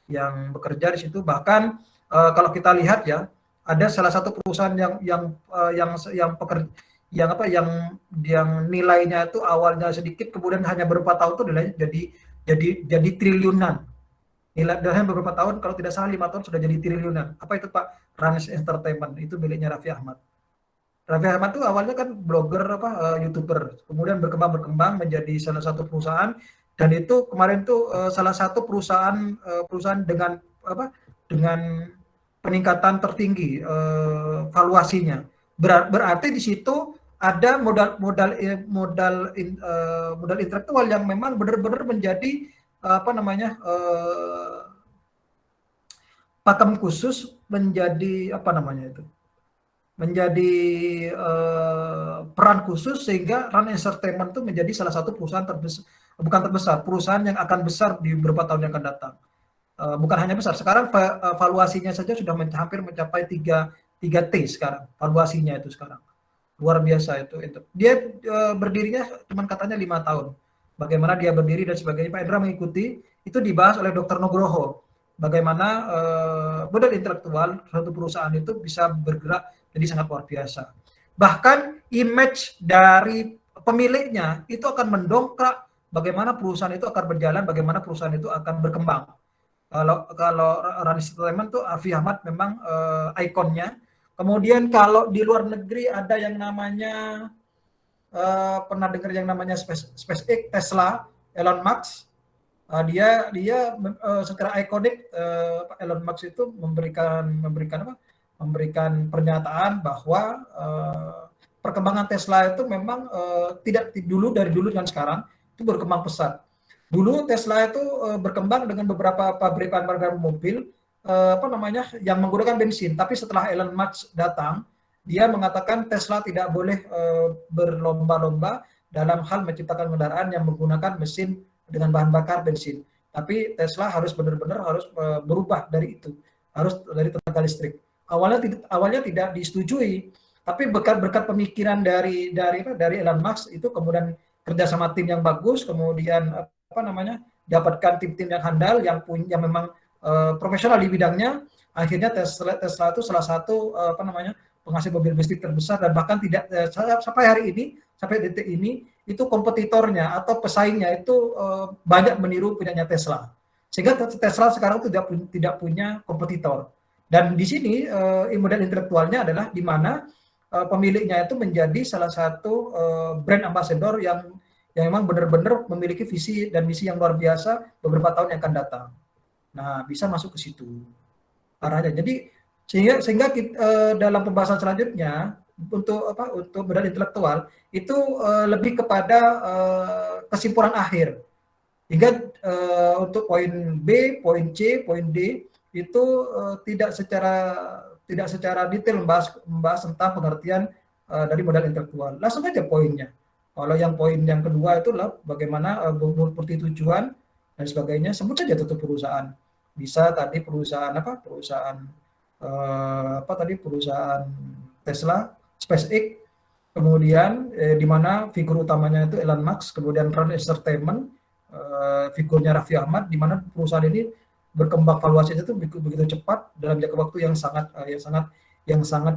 yang bekerja di situ. Bahkan kalau kita lihat ya, ada salah satu perusahaan yang nilainya itu awalnya sedikit, kemudian hanya beberapa tahun itu nilainya jadi triliunan. Nilai dalam beberapa tahun, kalau tidak salah 5 tahun sudah jadi triliunan. Apa itu, Pak? Rans Entertainment, itu miliknya Raffi Ahmad. Raffi Ahmad itu awalnya kan blogger YouTuber, kemudian berkembang menjadi salah satu perusahaan, dan itu kemarin tuh salah satu perusahaan dengan peningkatan tertinggi valuasinya. Berarti di situ ada modal intelektual yang memang benar-benar menjadi pakem khusus, menjadi menjadi peran khusus, sehingga Rans Entertainment itu menjadi salah satu perusahaan perusahaan yang akan besar di beberapa tahun yang akan datang. Bukan hanya besar, sekarang valuasinya saja sudah hampir mencapai 3T sekarang, valuasinya itu sekarang. Luar biasa itu. Dia berdirinya cuma katanya 5 tahun. Bagaimana dia berdiri dan sebagainya, Pak Indra mengikuti, itu dibahas oleh Dr. Nugroho. Bagaimana modal intelektual suatu perusahaan itu bisa bergerak jadi sangat luar biasa. Bahkan image dari pemiliknya itu akan mendongkrak bagaimana perusahaan itu akan berjalan, bagaimana perusahaan itu akan berkembang. Kalau Running Entertainment tuh Raffi Ahmad memang ikonnya. Kemudian kalau di luar negeri ada yang namanya pernah dengar yang namanya SpaceX, Tesla, Elon Musk. Dia secara ikonik, Elon Musk itu memberikan pernyataan bahwa perkembangan Tesla itu memang tidak dari dulu dan sekarang itu berkembang pesat. Dulu Tesla itu berkembang dengan beberapa pabrikan mobil yang menggunakan bensin, tapi setelah Elon Musk datang, dia mengatakan Tesla tidak boleh berlomba-lomba dalam hal menciptakan kendaraan yang menggunakan mesin dengan bahan bakar bensin. Tapi Tesla harus benar-benar berubah dari itu, harus dari tenaga listrik. Awalnya tidak disetujui, tapi berkat pemikiran dari Elon Musk itu, kemudian kerja sama tim yang bagus, kemudian dapatkan tim-tim yang handal yang memang profesional di bidangnya, akhirnya Tesla itu salah satu penghasil mobil listrik terbesar, dan bahkan tidak sampai hari ini, sampai detik ini, itu kompetitornya atau pesaingnya itu banyak meniru punyanya Tesla, sehingga Tesla sekarang tidak punya kompetitor. Dan di sini modal intelektualnya adalah di mana pemiliknya itu menjadi salah satu brand ambassador yang memang benar-benar memiliki visi dan misi yang luar biasa beberapa tahun yang akan datang. Nah, bisa masuk ke situ arahnya. Jadi sehingga dalam pembahasan selanjutnya untuk modal intelektual itu lebih kepada kesimpulan akhir. Hingga untuk poin B, poin C, poin D itu tidak secara detail membahas tentang pengertian dari modal intelektual. Langsung aja poinnya. Kalau yang poin yang kedua itulah bagaimana seperti tujuan dan sebagainya, sebut saja tutup perusahaan. Bisa tadi perusahaan Tesla, SpaceX, kemudian di mana figur utamanya itu Elon Musk, kemudian Running Entertainment, figurnya Raffi Ahmad, di mana perusahaan ini berkembang valuasinya itu begitu cepat dalam jangka waktu yang sangat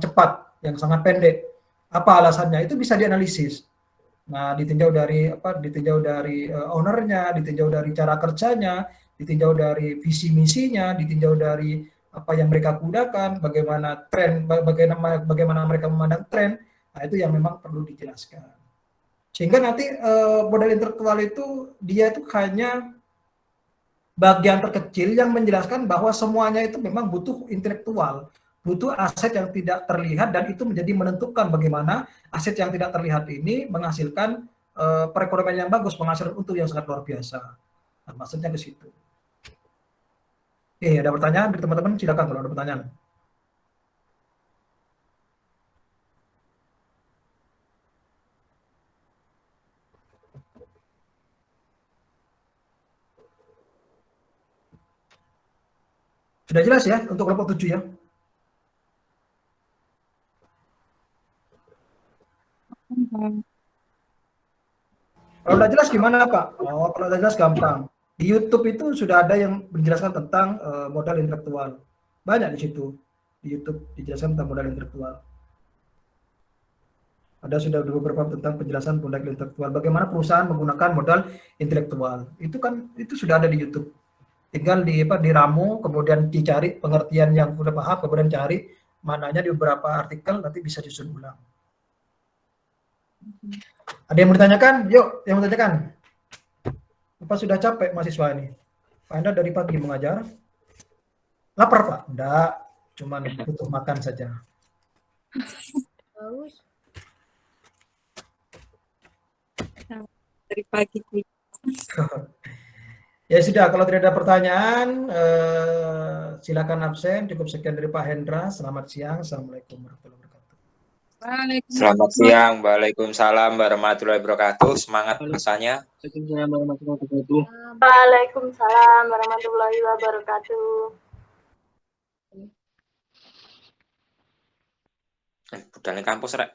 cepat, yang sangat pendek. Apa alasannya? Itu bisa dianalisis. Nah, ditinjau dari ownernya, ditinjau dari cara kerjanya, ditinjau dari visi misinya, ditinjau dari apa yang mereka gunakan, bagaimana mereka memandang tren. Nah, itu yang memang perlu dijelaskan. Sehingga nanti modal intelektual itu dia itu hanya bagian terkecil yang menjelaskan bahwa semuanya itu memang butuh intelektual, butuh aset yang tidak terlihat, dan itu menjadi menentukan bagaimana aset yang tidak terlihat ini menghasilkan perekonomian yang bagus, menghasilkan untung yang sangat luar biasa. Nah, maksudnya ke situ. Ada pertanyaan dari teman-teman? Silakan kalau ada pertanyaan. Sudah jelas ya untuk kelompok 7 ya? Kalau udah jelas gimana Pak? Oh, kalau udah jelas gampang. Di YouTube itu sudah ada yang menjelaskan tentang modal intelektual. Banyak di situ. Di YouTube dijelaskan tentang modal intelektual. Ada sudah beberapa tentang penjelasan modal intelektual. Bagaimana perusahaan menggunakan modal intelektual. Itu sudah ada di YouTube. Tinggal diramu, kemudian dicari pengertian yang sudah paham, kemudian cari mananya di beberapa artikel, nanti bisa disusun ulang. Ada yang mau ditanyakan? Yuk, yang mau ditanyakan. Apa sudah capek mahasiswa ini? Pak Anda dari pagi mengajar? Lapar Pak? Enggak, cuma butuh makan saja. Dari pagi. Ya sudah, kalau tidak ada pertanyaan, silakan absen. Cukup sekian dari Pak Hendra. Selamat siang. Assalamualaikum warahmatullahi wabarakatuh. Selamat siang. Waalaikumsalam warahmatullahi wabarakatuh. Semangat rasanya. Waalaikumsalam warahmatullahi wabarakatuh. Budalnya kampus rek.